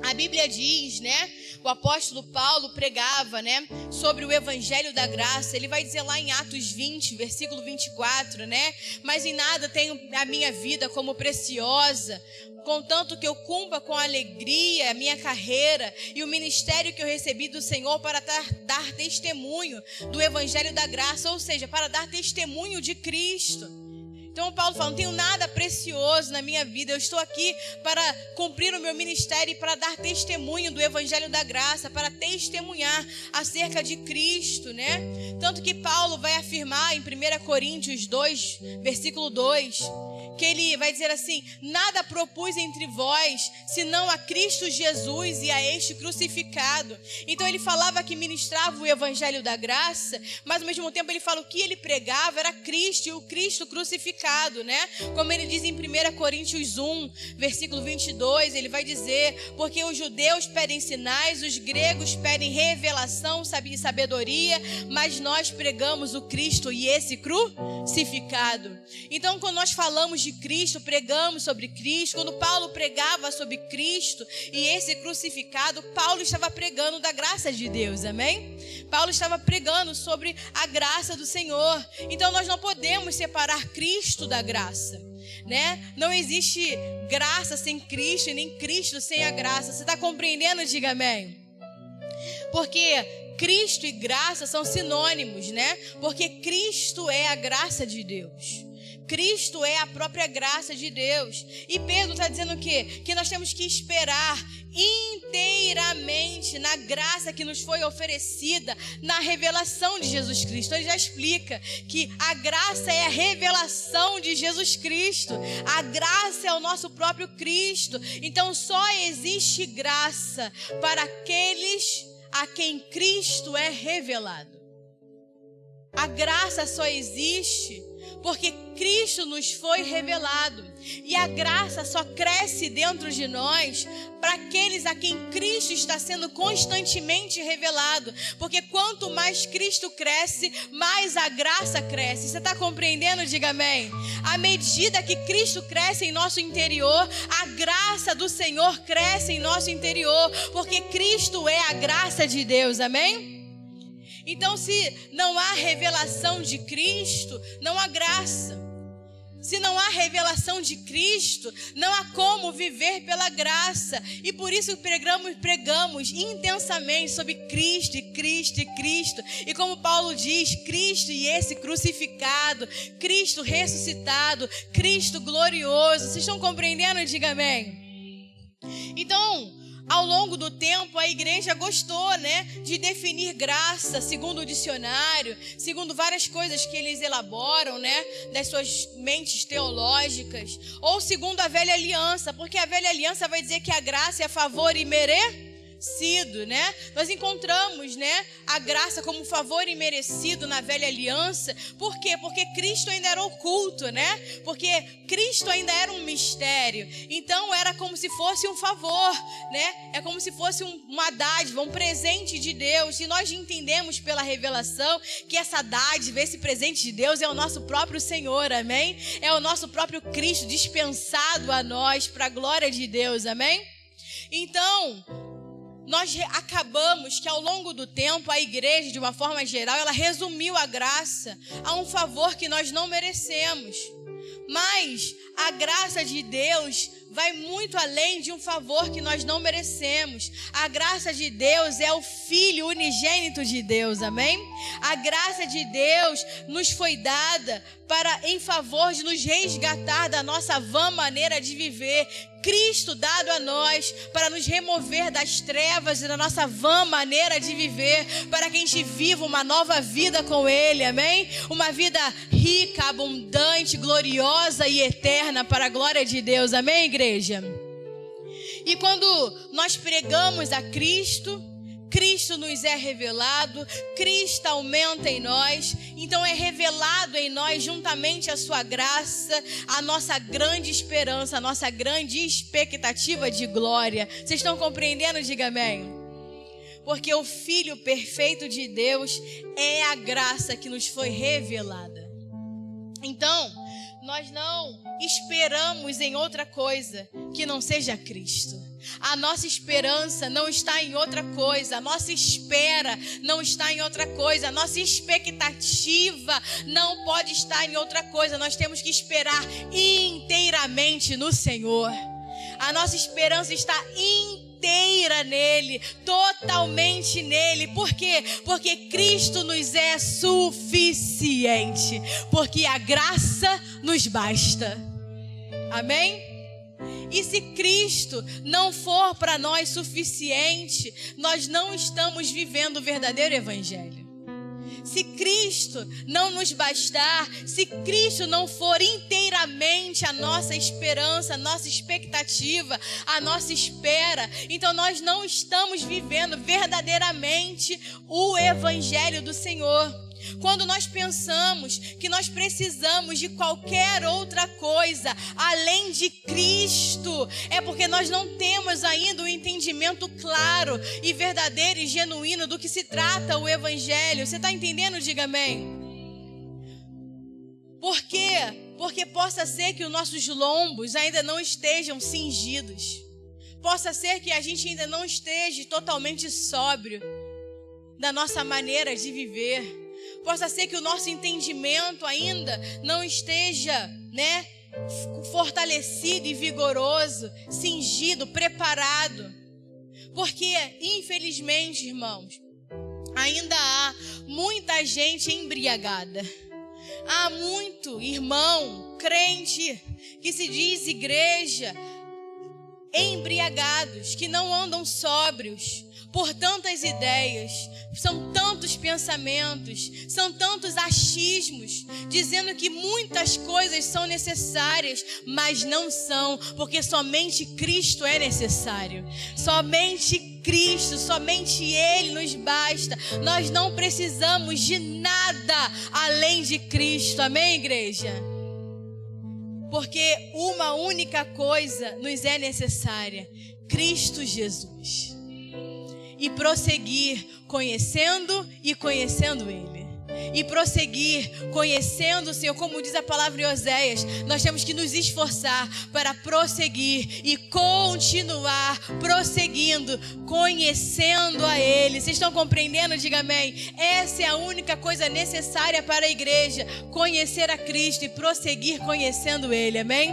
A Bíblia diz, né? O apóstolo Paulo pregava, né, sobre o evangelho da graça. Ele vai dizer lá em Atos 20, versículo 24, né? Mas em nada tenho a minha vida como preciosa, contanto que eu cumpra com alegria a minha carreira e o ministério que eu recebi do Senhor para dar testemunho do evangelho da graça, ou seja, para dar testemunho de Cristo. Então Paulo fala, não tenho nada precioso na minha vida, eu estou aqui para cumprir o meu ministério e para dar testemunho do evangelho da graça, para testemunhar acerca de Cristo, né? Tanto que Paulo vai afirmar em 1 Coríntios 2, versículo 2, que ele vai dizer assim, nada propus entre vós, senão a Cristo Jesus e a este crucificado. Então ele falava que ministrava o evangelho da graça, mas ao mesmo tempo ele fala o que ele pregava era Cristo e o Cristo crucificado, né? Como ele diz em 1 Coríntios 1, versículo 22, ele vai dizer, porque os judeus pedem sinais, os gregos pedem revelação e sabedoria, mas nós pregamos o Cristo e esse crucificado. Então quando nós falamos de Cristo, pregamos sobre Cristo. Quando Paulo pregava sobre Cristo e esse crucificado, Paulo estava pregando da graça de Deus, amém? Paulo estava pregando sobre a graça do Senhor. Então nós não podemos separar Cristo da graça, né? Não existe graça sem Cristo e nem Cristo sem a graça. Você está compreendendo? Diga amém. Porque Cristo e graça são sinônimos, né? Porque Cristo é a graça de Deus. Cristo é a própria graça de Deus. E Pedro está dizendo o quê? Que nós temos que esperar inteiramente na graça que nos foi oferecida na revelação de Jesus Cristo. Ele já explica que a graça é a revelação de Jesus Cristo. A graça é o nosso próprio Cristo. Então só existe graça para aqueles a quem Cristo é revelado. A graça só existe porque Cristo nos foi revelado. E a graça só cresce dentro de nós para aqueles a quem Cristo está sendo constantemente revelado. Porque quanto mais Cristo cresce, mais a graça cresce. Você está compreendendo? Diga amém. À medida que Cristo cresce em nosso interior, a graça do Senhor cresce em nosso interior. Porque Cristo é a graça de Deus. Amém? Então, se não há revelação de Cristo, não há graça. Se não há revelação de Cristo, não há como viver pela graça. E por isso pregamos intensamente sobre Cristo e Cristo e Cristo. E como Paulo diz, Cristo e esse crucificado, Cristo ressuscitado, Cristo glorioso. Vocês estão compreendendo? Diga amém. Então, ao longo do tempo, a igreja gostou, né, de definir graça segundo o dicionário, segundo várias coisas que eles elaboram, né, das suas mentes teológicas, ou segundo a velha aliança, porque a velha aliança vai dizer que a graça é favor e merecido, né? Nós encontramos, né, a graça como favor imerecido na velha aliança. Por quê? Porque Cristo ainda era oculto, né? Porque Cristo ainda era um mistério. Então era como se fosse um favor, né? É como se fosse uma dádiva, um presente de Deus. E nós entendemos pela revelação que essa dádiva, esse presente de Deus é o nosso próprio Senhor, amém? É o nosso próprio Cristo dispensado a nós para a glória de Deus, amém? Então, nós acabamos que ao longo do tempo a igreja, de uma forma geral, ela resumiu a graça a um favor que nós não merecemos. Mas a graça de Deus vai muito além de um favor que nós não merecemos. A graça de Deus é o Filho unigênito de Deus, amém? A graça de Deus nos foi dada em favor de nos resgatar da nossa vã maneira de viver. Cristo dado a nós para nos remover das trevas e da nossa vã maneira de viver, para que a gente viva uma nova vida com Ele, amém? Uma vida rica, abundante, gloriosa e eterna para a glória de Deus, amém, igreja? E quando nós pregamos a Cristo, Cristo nos é revelado, Cristo aumenta em nós, então é revelado em nós juntamente a sua graça, a nossa grande esperança, a nossa grande expectativa de glória. Vocês estão compreendendo? Diga amém. Porque o Filho perfeito de Deus é a graça que nos foi revelada. Então, nós não esperamos em outra coisa que não seja Cristo. A nossa esperança não está em outra coisa, a nossa espera não está em outra coisa, a nossa expectativa não pode estar em outra coisa. Nós temos que esperar inteiramente no Senhor. A nossa esperança está inteira nele, totalmente nele. Por quê? Porque Cristo nos é suficiente, porque a graça nos basta. Amém? E se Cristo não for para nós suficiente, nós não estamos vivendo o verdadeiro evangelho. Se Cristo não nos bastar, se Cristo não for inteiramente a nossa esperança, a nossa expectativa, a nossa espera, então nós não estamos vivendo verdadeiramente o evangelho do Senhor. Quando nós pensamos que nós precisamos de qualquer outra coisa além de Cristo, é porque nós não temos ainda um entendimento claro e verdadeiro e genuíno do que se trata o evangelho. Você está entendendo? Diga amém. Por quê? Porque possa ser que os nossos lombos ainda não estejam cingidos. Possa ser que a gente ainda não esteja totalmente sóbrio. da nossa maneira de viver. Possa ser que o nosso entendimento ainda não esteja, fortalecido e vigoroso, cingido, preparado. Porque, infelizmente, irmãos, ainda há muita gente embriagada. Há muito irmão, crente, que se diz igreja, embriagados, que não andam sóbrios por tantas ideias, são tantos pensamentos, são tantos achismos, dizendo que muitas coisas são necessárias, mas não são, porque somente Cristo é necessário, somente Cristo, somente Ele nos basta. Nós não precisamos de nada além de Cristo, amém, igreja? Porque uma única coisa nos é necessária: Cristo Jesus. E prosseguir conhecendo e conhecendo Ele. E prosseguir conhecendo o Senhor, como diz a palavra em Oséias, nós temos que nos esforçar para prosseguir e continuar prosseguindo, conhecendo a Ele. Vocês estão compreendendo? Diga amém. Essa é a única coisa necessária para a igreja: conhecer a Cristo e prosseguir conhecendo Ele, amém?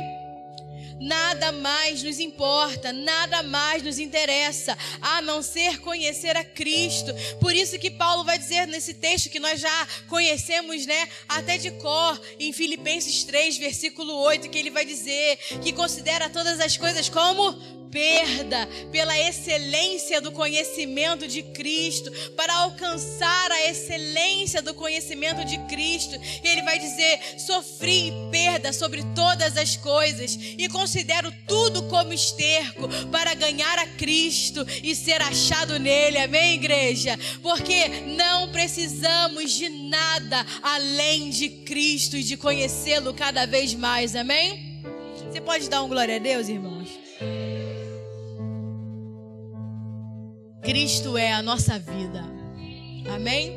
Nada mais nos importa, nada mais nos interessa, a não ser conhecer a Cristo. Por isso que Paulo vai dizer nesse texto que nós já conhecemos, até de cor, em Filipenses 3, versículo 8, que ele vai dizer que considera todas as coisas como perda pela excelência do conhecimento de Cristo, para alcançar a excelência do conhecimento de Cristo. Ele vai dizer: sofri perda sobre todas as coisas e considero tudo como esterco para ganhar a Cristo e ser achado nele, amém, igreja? Porque não precisamos de nada além de Cristo e de conhecê-lo cada vez mais, amém? Você pode dar um glória a Deus, irmãos? Cristo é a nossa vida, amém?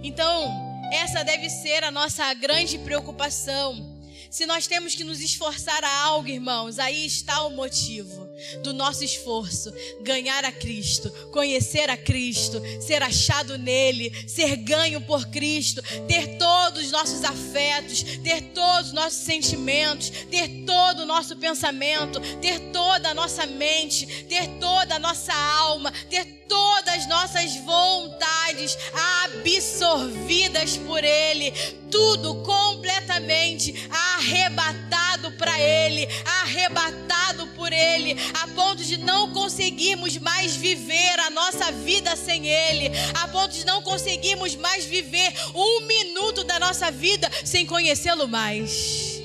Então, essa deve ser a nossa grande preocupação. Se nós temos que nos esforçar a algo, irmãos, aí está o motivo do nosso esforço: ganhar a Cristo, conhecer a Cristo, ser achado nele, ser ganho por Cristo, ter todos os nossos afetos, ter todos os nossos sentimentos, ter todo o nosso pensamento, ter toda a nossa mente, ter toda a nossa alma, ter todas as nossas vontades absorvidas por Ele, tudo completamente arrebatado para Ele, arrebatado por Ele, a ponto de não conseguirmos mais viver a nossa vida sem Ele, a ponto de não conseguirmos mais viver um minuto da nossa vida sem conhecê-lo mais.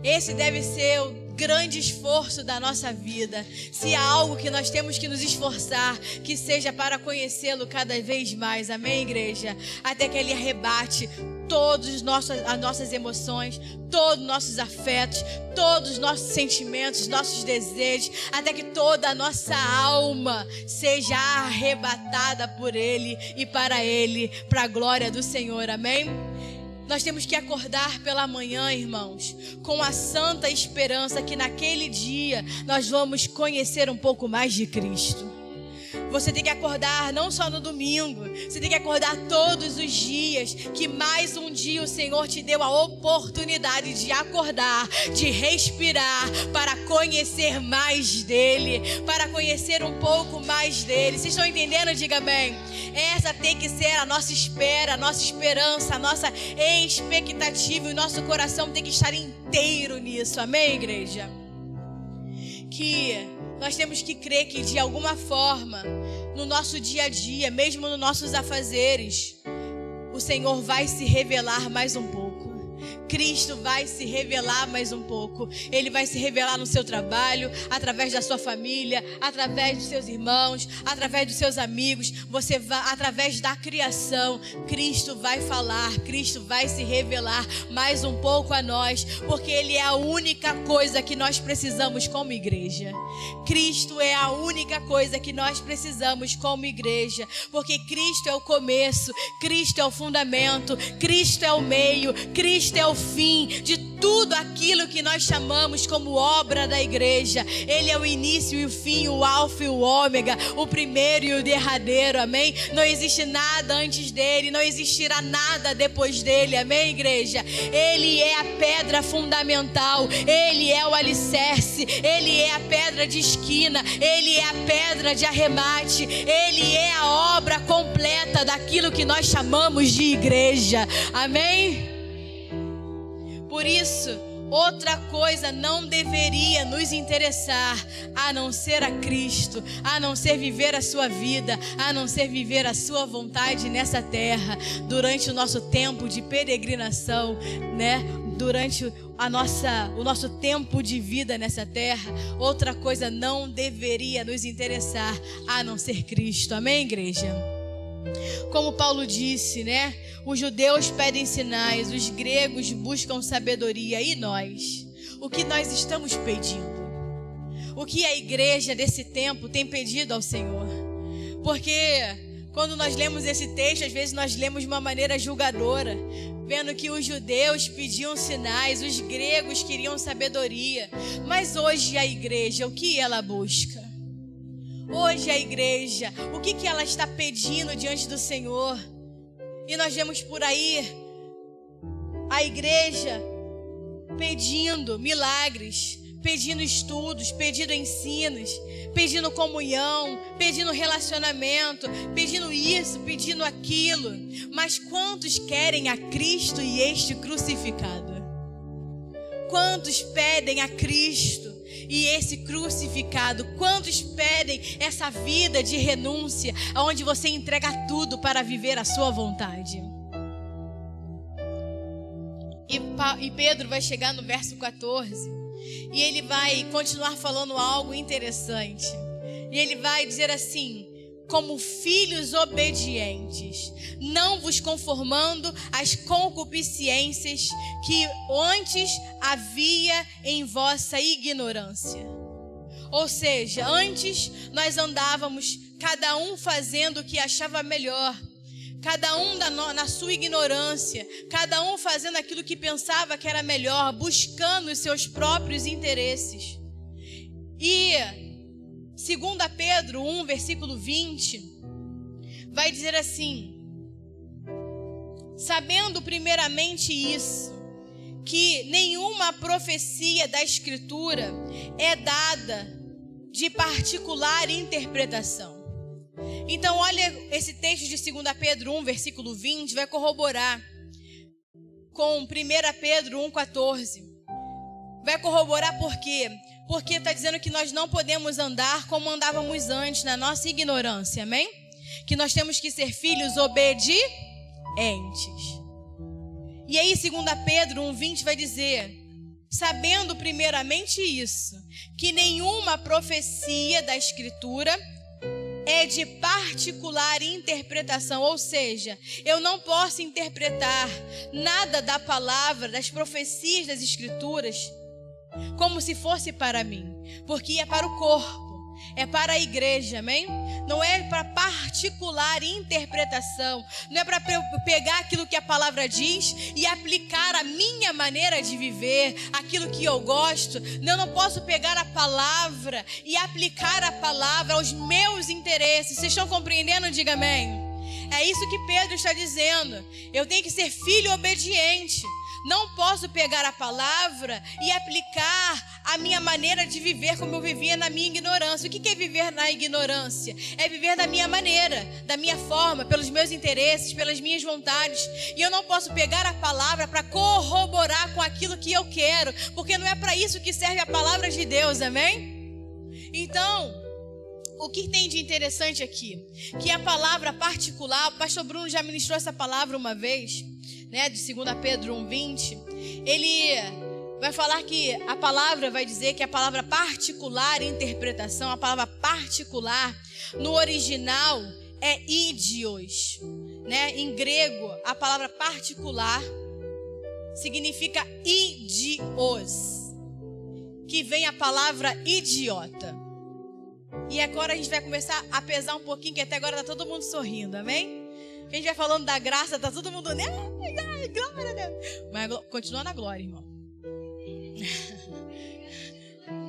Esse deve ser o grande esforço da nossa vida. Se há algo que nós temos que nos esforçar, que seja para conhecê-lo cada vez mais, amém, igreja? Até que Ele arrebate todas as nossas emoções, todos os nossos afetos, todos os nossos sentimentos, nossos desejos, até que toda a nossa alma seja arrebatada por Ele e para Ele, para a glória do Senhor, amém? Nós temos que acordar pela manhã, irmãos, com a santa esperança que naquele dia nós vamos conhecer um pouco mais de Cristo. Você tem que acordar não só no domingo, você tem que acordar todos os dias, que mais um dia o Senhor te deu a oportunidade de acordar, de respirar, para conhecer mais dEle, para conhecer um pouco mais dEle. Vocês estão entendendo? Diga bem. Essa tem que ser a nossa espera, a nossa esperança, a nossa expectativa, e o nosso coração tem que estar inteiro nisso, amém, igreja? Que nós temos que crer que de alguma forma, no nosso dia a dia, mesmo nos nossos afazeres, o Senhor vai se revelar mais um pouco. Cristo vai se revelar mais um pouco. Ele vai se revelar no seu trabalho, através da sua família, através dos seus irmãos, através dos seus amigos. Você vai, através da criação, Cristo vai falar, Cristo vai se revelar mais um pouco a nós, porque Ele é a única coisa que nós precisamos como igreja. Cristo é a única coisa que nós precisamos como igreja, porque Cristo é o começo, Cristo é o fundamento, Cristo é o meio, Cristo Cristo é o fim de tudo aquilo que nós chamamos como obra da igreja. Ele é o início e o fim, o alfa e o ômega, o primeiro e o derradeiro, amém? Não existe nada antes dele, não existirá nada depois dele, amém, igreja? Ele é a pedra fundamental, ele é o alicerce, ele é a pedra de esquina, ele é a pedra de arremate, ele é a obra completa daquilo que nós chamamos de igreja, amém? Por isso, outra coisa não deveria nos interessar, a não ser a Cristo, a não ser viver a sua vida, a não ser viver a sua vontade nessa terra, durante o nosso tempo de peregrinação, né? Durante o nosso tempo de vida nessa terra, outra coisa não deveria nos interessar, a não ser Cristo, amém, igreja? Como Paulo disse, né? Os judeus pedem sinais, os gregos buscam sabedoria. E nós? O que nós estamos pedindo? O que a igreja desse tempo tem pedido ao Senhor? Porque quando nós lemos esse texto, às vezes nós lemos de uma maneira julgadora, vendo que os judeus pediam sinais, os gregos queriam sabedoria. Mas hoje a igreja, o que ela busca? Hoje a igreja, o que ela está pedindo diante do Senhor? E nós vemos por aí a igreja pedindo milagres, pedindo estudos, pedindo ensinos, pedindo comunhão, pedindo relacionamento, pedindo isso, pedindo aquilo. Mas quantos querem a Cristo e este crucificado? Quantos pedem a Cristo e esse crucificado? Quantos pedem essa vida de renúncia, onde você entrega tudo para viver a sua vontade? E Pedro vai chegar no verso 14 e ele vai continuar falando algo interessante. E ele vai dizer assim: como filhos obedientes, não vos conformando às concupiscências que antes havia em vossa ignorância. Ou seja, antes nós andávamos cada um fazendo o que achava melhor, cada um na sua ignorância, cada um fazendo aquilo que pensava que era melhor, buscando os seus próprios interesses. E 2 Pedro 1, versículo 20, vai dizer assim: sabendo primeiramente isso, que nenhuma profecia da Escritura é dada de particular interpretação. Então olha, esse texto de 2 Pedro 1, versículo 20, vai corroborar com 1 Pedro 1,14. Vai corroborar por quê? Porque está dizendo que nós não podemos andar como andávamos antes, na nossa ignorância, amém? Que nós temos que ser filhos obedientes. E aí 2 Pedro 1,20 vai dizer: sabendo primeiramente isso, que nenhuma profecia da Escritura é de particular interpretação. Ou seja, eu não posso interpretar nada da palavra, das profecias das Escrituras, como se fosse para mim, porque é para o corpo, é para a igreja, amém? Não é para particular interpretação, não é para pegar aquilo que a palavra diz e aplicar a minha maneira de viver, aquilo que eu gosto. Eu não posso pegar a palavra e aplicar a palavra aos meus interesses. Vocês estão compreendendo? Diga amém. É isso que Pedro está dizendo. Eu tenho que ser filho obediente. Não posso pegar a palavra e aplicar a minha maneira de viver como eu vivia na minha ignorância. O que é viver na ignorância? É viver da minha maneira, da minha forma, pelos meus interesses, pelas minhas vontades. E eu não posso pegar a palavra para corroborar com aquilo que eu quero, porque não é para isso que serve a palavra de Deus, amém? Então, o que tem de interessante aqui? Que a palavra particular, o pastor Bruno já ministrou essa palavra uma vez, né, de 2 Pedro 1,20, ele vai falar que a palavra vai dizer que a palavra particular, interpretação, a palavra particular, no original é idios, né? Em grego, a palavra particular significa idios, que vem a palavra idiota. E agora a gente vai começar a pesar um pouquinho, que até agora tá todo mundo sorrindo, amém? A gente vai falando da graça, tá todo mundo, né? Glória a Deus. Mas continua na glória, irmão.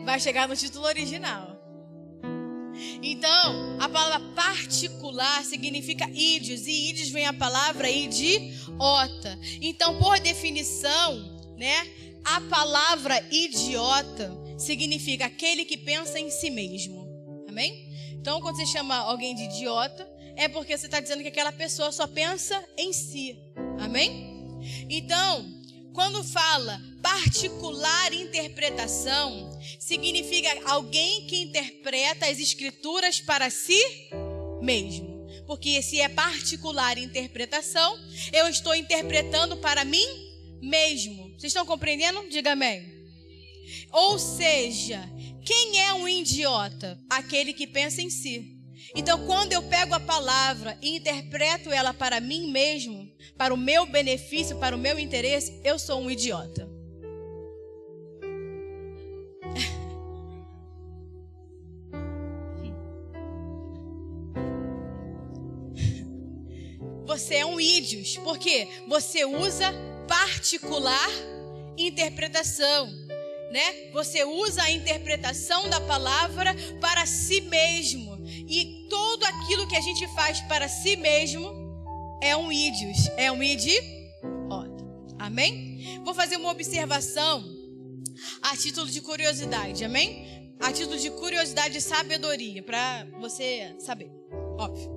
Vai chegar no título original. Então, a palavra particular significa ídios. E ídios vem a palavra idiota. Então, por definição, né, a palavra idiota significa aquele que pensa em si mesmo. Amém? Então, quando você chama alguém de idiota, é porque você está dizendo que aquela pessoa só pensa em si. Amém? Então, quando fala particular interpretação, significa alguém que interpreta as escrituras para si mesmo. Porque se é particular interpretação, eu estou interpretando para mim mesmo. Vocês estão compreendendo? Diga amém. Ou seja, quem é um idiota? Aquele que pensa em si. Então, quando eu pego a palavra e interpreto ela para mim mesmo, para o meu benefício, para o meu interesse, eu sou um idiota. Você é um ídios, porque você usa particular interpretação, né? Você usa a interpretação da palavra para si mesmo. E tudo aquilo que a gente faz para si mesmo é um ídios, é um idiota. Amém? Vou fazer uma observação a título de curiosidade, amém? A título de curiosidade e sabedoria, para você saber, óbvio.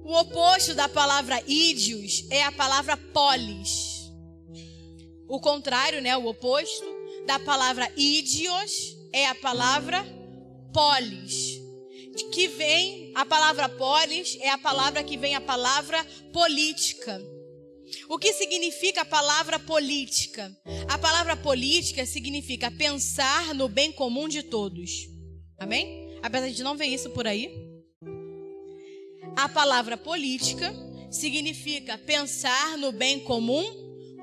O oposto da palavra ídios é a palavra polis. O contrário, né? O oposto da palavra ídios é a palavra polis. Que vem, a palavra polis é a palavra que vem a palavra política. O que significa a palavra política? A palavra política significa pensar no bem comum de todos. Amém? Apesar de não ver isso por aí. A palavra política significa pensar no bem comum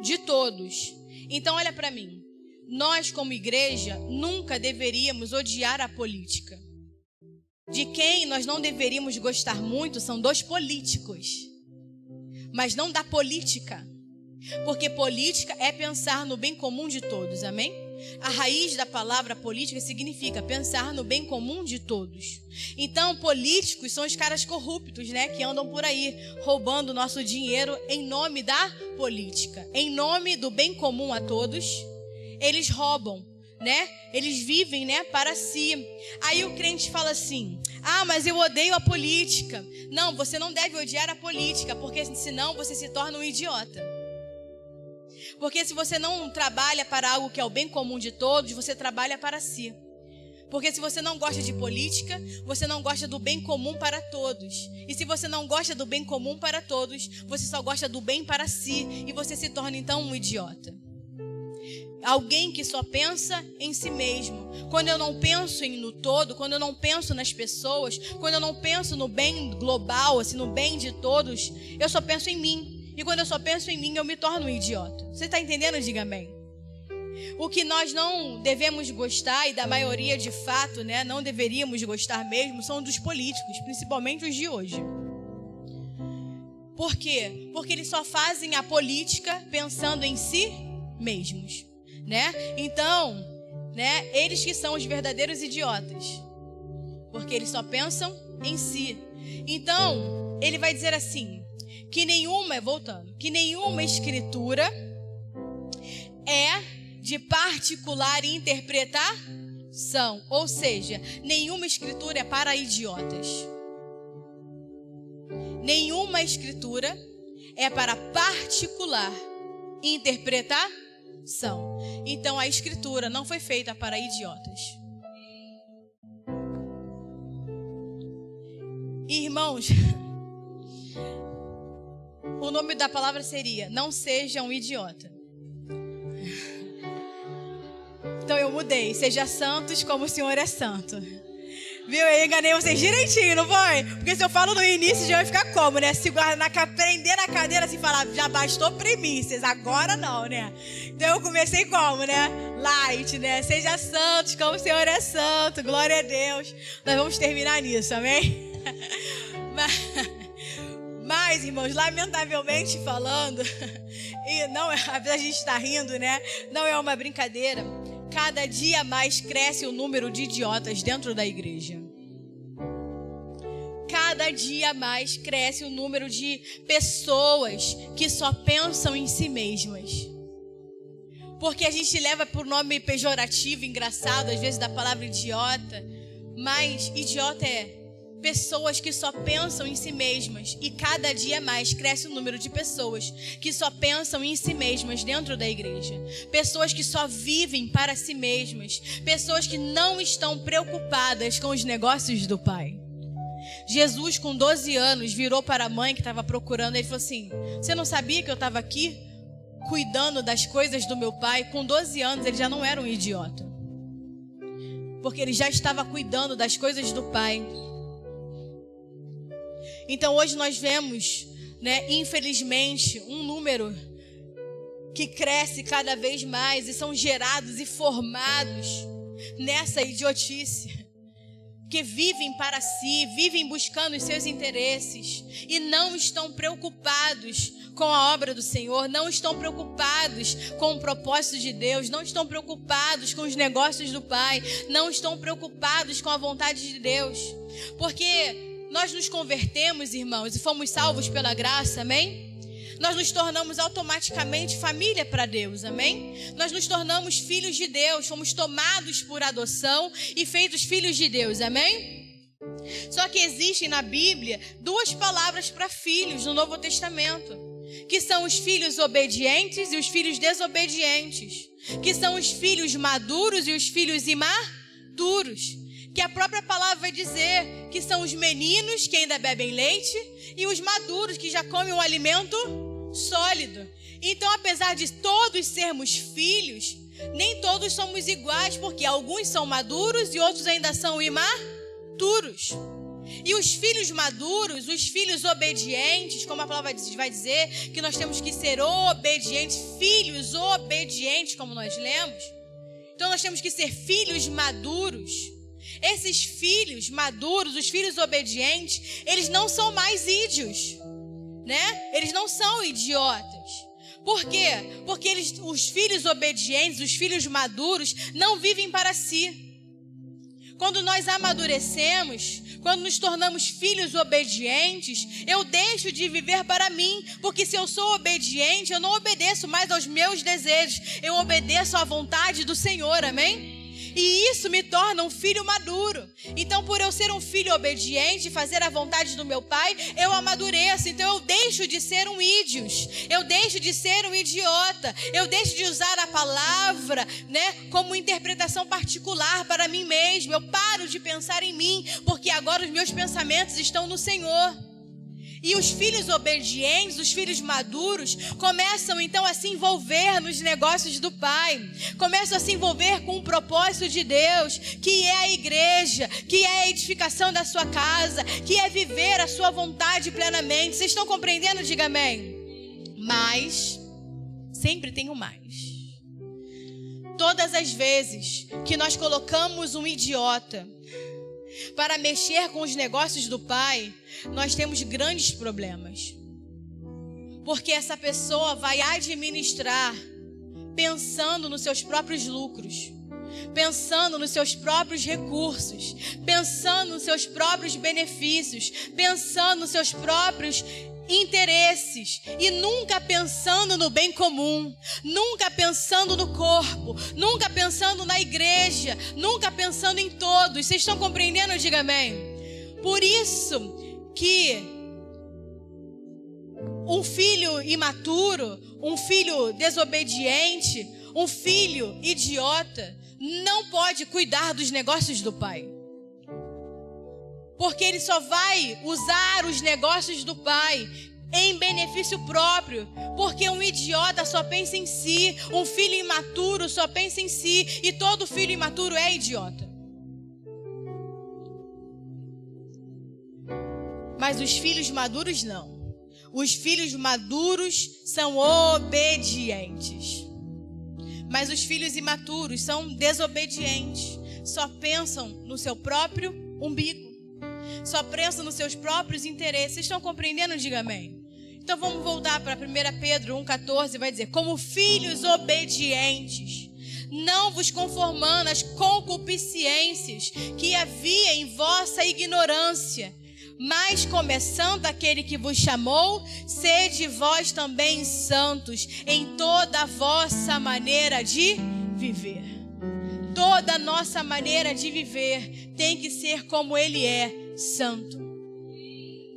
de todos. Então, olha para mim. Nós, como igreja, nunca deveríamos odiar a política. De quem nós não deveríamos gostar muito são dos políticos. Mas não da política. Porque política é pensar no bem comum de todos. Amém? A raiz da palavra política significa pensar no bem comum de todos. Então, políticos são os caras corruptos, né? Que andam por aí roubando nosso dinheiro em nome da política. Em nome do bem comum a todos, eles roubam, né? Eles vivem, né, para si. Aí o crente fala assim: ah, mas eu odeio a política. Não, você não deve odiar a política, porque senão você se torna um idiota. Porque se você não trabalha para algo que é o bem comum de todos, você trabalha para si. Porque se você não gosta de política, você não gosta do bem comum para todos. E se você não gosta do bem comum para todos, você só gosta do bem para si. E você se torna então um idiota. Alguém que só pensa em si mesmo. Quando eu não penso no todo, quando eu não penso nas pessoas, quando eu não penso no bem global, assim, no bem de todos, eu só penso em mim. E quando eu só penso em mim, eu me torno um idiota. Você está entendendo? Diga amém. O que nós não devemos gostar, e da maioria de fato, né, não deveríamos gostar mesmo, são dos políticos, principalmente os de hoje. Por quê? Porque eles só fazem a política pensando em si mesmos, né? Então, né, eles que são os verdadeiros idiotas, porque eles só pensam em si. Então, ele vai dizer assim, que nenhuma escritura é de particular interpretação, ou seja, nenhuma escritura é para idiotas. Nenhuma escritura é para particular interpretação. Então a escritura não foi feita para idiotas. Irmãos, o nome da palavra seria: não seja um idiota. Então eu mudei: seja santos como o Senhor é santo. Viu? Eu enganei vocês direitinho, não foi? Porque se eu falo no início, já vai ficar como, né? Prender na cadeira assim e falar: já bastou primícias, agora não, né? Então eu comecei como, né? Light, né? Seja santos como o Senhor é santo. Glória a Deus. Nós vamos terminar nisso, amém? Mas, irmãos, lamentavelmente falando, e não é, a gente está rindo, né? Não é uma brincadeira. Cada dia mais cresce o número de idiotas dentro da igreja. Cada dia mais cresce o número de pessoas que só pensam em si mesmas. Porque a gente leva por nome pejorativo, engraçado, às vezes, da palavra idiota. Mas idiota é pessoas que só pensam em si mesmas. E cada dia mais cresce o número de pessoas que só pensam em si mesmas dentro da igreja. Pessoas que só vivem para si mesmas. Pessoas que não estão preocupadas com os negócios do Pai. Jesus, com 12 anos, virou para a mãe que estava procurando. Ele falou assim: você não sabia que eu estava aqui cuidando das coisas do meu Pai? Com 12 anos ele já não era um idiota, porque ele já estava cuidando das coisas do Pai. Então hoje nós vemos, né, infelizmente, um número que cresce cada vez mais e são gerados e formados nessa idiotice, que vivem para si, vivem buscando os seus interesses e não estão preocupados com a obra do Senhor, não estão preocupados com o propósito de Deus, não estão preocupados com os negócios do Pai, não estão preocupados com a vontade de Deus. Porque nós nos convertemos, irmãos, e fomos salvos pela graça, amém? Nós nos tornamos automaticamente família para Deus, amém? Nós nos tornamos filhos de Deus, fomos tomados por adoção e feitos filhos de Deus, amém? Só que existem na Bíblia duas palavras para filhos no Novo Testamento, que são os filhos obedientes e os filhos desobedientes, que são os filhos maduros e os filhos imaturos, que a própria palavra vai dizer que são os meninos que ainda bebem leite e os maduros que já comem um alimento sólido. Então, apesar de todos sermos filhos, nem todos somos iguais, porque alguns são maduros e outros ainda são imaturos. E os filhos maduros, os filhos obedientes, como a palavra vai dizer, que nós temos que ser obedientes, filhos obedientes, como nós lemos. Então, nós temos que ser filhos maduros. Esses filhos maduros, os filhos obedientes, eles não são mais ídios, né? Eles não são idiotas. Por quê? Porque os filhos obedientes, os filhos maduros, não vivem para si. Quando nós amadurecemos, quando nos tornamos filhos obedientes, eu deixo de viver para mim, porque se eu sou obediente, eu não obedeço mais aos meus desejos, eu obedeço à vontade do Senhor, amém? E isso me torna um filho maduro. Então, por eu ser um filho obediente, fazer a vontade do meu Pai, eu amadureço. Então, eu deixo de ser um ídios, eu deixo de ser um idiota, eu deixo de usar a palavra, né, como interpretação particular para mim mesmo. Eu paro de pensar em mim, porque agora os meus pensamentos estão no Senhor. E os filhos obedientes, os filhos maduros, começam então a se envolver nos negócios do Pai. Começam a se envolver com o propósito de Deus, que é a igreja, que é a edificação da sua casa, que é viver a sua vontade plenamente. Vocês estão compreendendo? Diga amém. Mas, sempre tem um mais. Todas as vezes que nós colocamos um idiota para mexer com os negócios do Pai, nós temos grandes problemas. Porque essa pessoa vai administrar pensando nos seus próprios lucros, pensando nos seus próprios recursos, pensando nos seus próprios benefícios, pensando nos seus próprios interesses e nunca pensando no bem comum, nunca pensando no corpo, nunca pensando na igreja, nunca pensando em todos. Vocês estão compreendendo? Diga amém. Por isso que um filho imaturo, um filho desobediente, um filho idiota não pode cuidar dos negócios do Pai. Porque ele só vai usar os negócios do Pai em benefício próprio. Porque um idiota só pensa em si, um filho imaturo só pensa em si, e todo filho imaturo é idiota. Mas os filhos maduros não. Os filhos maduros são obedientes. Mas os filhos imaturos são desobedientes, só pensam no seu próprio umbigo. só pensam nos seus próprios interesses. Vocês estão compreendendo? Diga amém. Então vamos voltar para 1 Pedro 1,14, vai dizer: como filhos obedientes, não vos conformando às concupiscências que havia em vossa ignorância, mas começando aquele que vos chamou, sede vós também santos em toda a vossa maneira de viver. Toda a nossa maneira de viver tem que ser como Ele é, santo.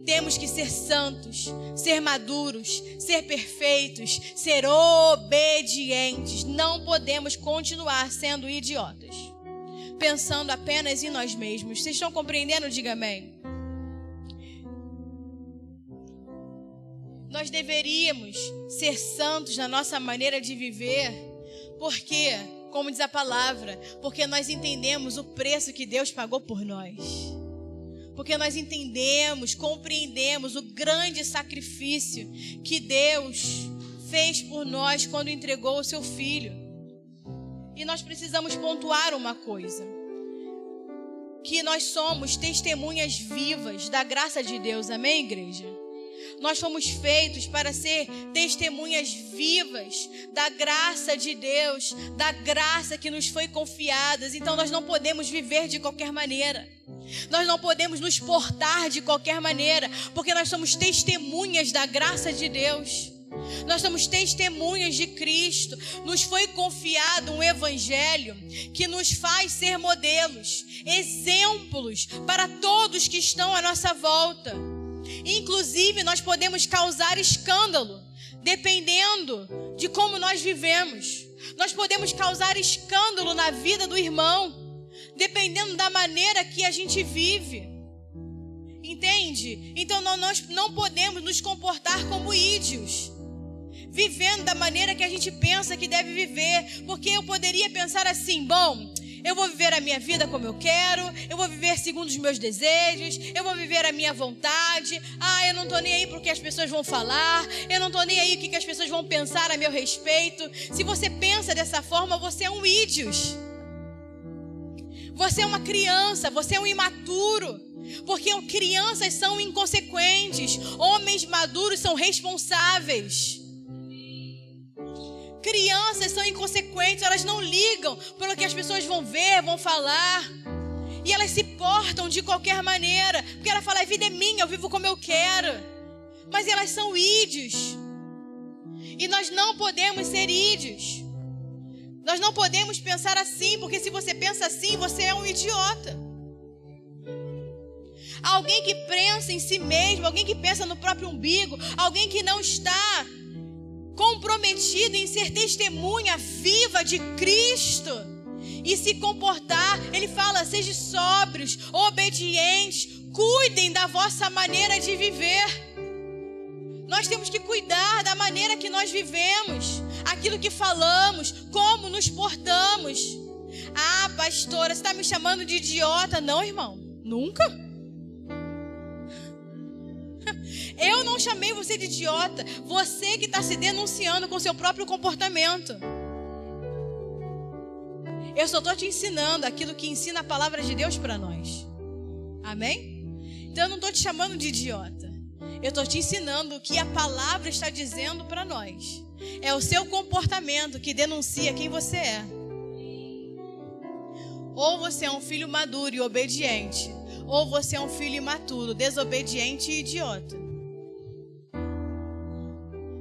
Temos que ser santos, ser maduros, ser perfeitos, ser obedientes. Não podemos continuar sendo idiotas, pensando apenas em nós mesmos. Vocês estão compreendendo? Diga amém. Nós deveríamos ser santos na nossa maneira de viver, porque, como diz a palavra, porque nós entendemos o preço que Deus pagou por nós. Porque nós entendemos, compreendemos o grande sacrifício que Deus fez por nós quando entregou o seu Filho. E nós precisamos pontuar uma coisa: que nós somos testemunhas vivas da graça de Deus. Amém, igreja? Nós fomos feitos para ser testemunhas vivas da graça de Deus, da graça que nos foi confiada. Então nós não podemos viver de qualquer maneira. Nós não podemos nos portar de qualquer maneira, porque nós somos testemunhas da graça de Deus. Nós somos testemunhas de Cristo. Nos foi confiado um evangelho que nos faz ser modelos, exemplos para todos que estão à nossa volta. Inclusive, nós podemos causar escândalo, dependendo de como nós vivemos. Nós podemos causar escândalo na vida do irmão, dependendo da maneira que a gente vive. Entende? Então, nós não podemos nos comportar como ídios, vivendo da maneira que a gente pensa que deve viver. Porque eu poderia pensar assim: bom, eu vou viver a minha vida como eu quero, eu vou viver segundo os meus desejos, eu vou viver a minha vontade. Eu não estou nem aí para o que as pessoas vão falar, eu não estou nem aí o que as pessoas vão pensar a meu respeito. Se você pensa dessa forma, você é um ídios. Você é uma criança, você é um imaturo. Porque crianças são inconsequentes, homens maduros são responsáveis. Crianças são inconsequentes, elas não ligam pelo que as pessoas vão ver, vão falar. E elas se portam de qualquer maneira, porque ela fala: a vida é minha, eu vivo como eu quero. Mas elas são ídios. E nós não podemos ser ídios. Nós não podemos pensar assim, porque se você pensa assim, você é um idiota. Alguém que pensa em si mesmo, alguém que pensa no próprio umbigo, alguém que não está comprometido em ser testemunha viva de Cristo e se comportar. Ele fala: sejam sóbrios, obedientes, cuidem da vossa maneira de viver. Nós temos que cuidar da maneira que nós vivemos, aquilo que falamos, como nos portamos. Pastora, você está me chamando de idiota? Não, irmão, nunca. Eu não chamei você de idiota. Você que está se denunciando com seu próprio comportamento. Eu só estou te ensinando aquilo que ensina a palavra de Deus para nós. Amém? Então eu não estou te chamando de idiota. Eu estou te ensinando o que a palavra está dizendo para nós. É o seu comportamento que denuncia quem você é. Ou você é um filho maduro e obediente, ou você é um filho imaturo, desobediente e idiota.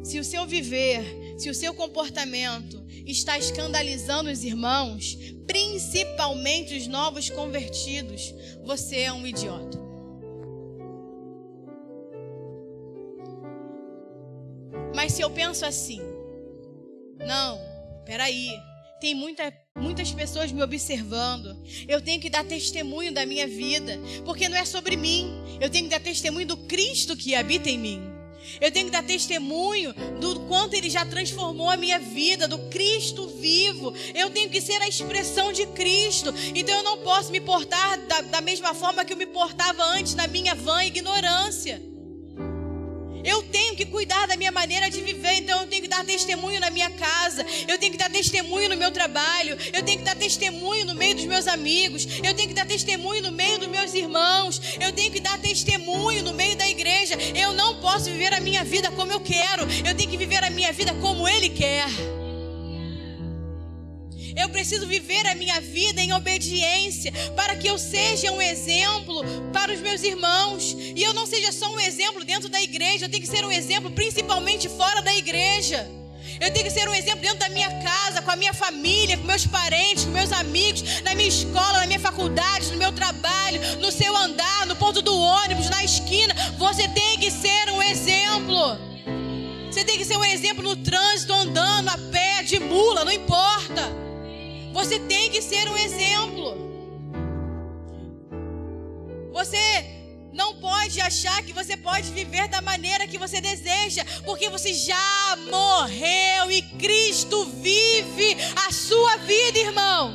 Se o seu viver, se o seu comportamento está escandalizando os irmãos, principalmente os novos convertidos, você é um idiota. Mas se eu penso assim: não, peraí, tem muitas pessoas me observando, eu tenho que dar testemunho da minha vida, porque não é sobre mim, eu tenho que dar testemunho do Cristo que habita em mim. Eu tenho que dar testemunho do quanto Ele já transformou a minha vida, do Cristo vivo. Eu tenho que ser a expressão de Cristo. Então eu não posso me portar da mesma forma que eu me portava antes, na minha vã ignorância. Eu tenho tenho que cuidar da minha maneira de viver. Então eu tenho que dar testemunho na minha casa, eu tenho que dar testemunho no meu trabalho, eu tenho que dar testemunho no meio dos meus amigos, eu tenho que dar testemunho no meio dos meus irmãos, eu tenho que dar testemunho no meio da igreja. Eu não posso viver a minha vida como eu quero, eu tenho que viver a minha vida como Ele quer. Eu preciso viver a minha vida em obediência, para que eu seja um exemplo para os meus irmãos. E eu não seja só um exemplo dentro da igreja, eu tenho que ser um exemplo principalmente fora da igreja. Eu tenho que ser um exemplo dentro da minha casa, com a minha família, com meus parentes, com meus amigos, na minha escola, na minha faculdade, no meu trabalho, no seu andar, no ponto do ônibus, na esquina. Você tem que ser um exemplo. Você tem que ser um exemplo no trânsito, andando a pé, de mula, não importa. Você tem que ser um exemplo. Você não pode achar que você pode viver da maneira que você deseja, porque você já morreu e Cristo vive a sua vida, irmão.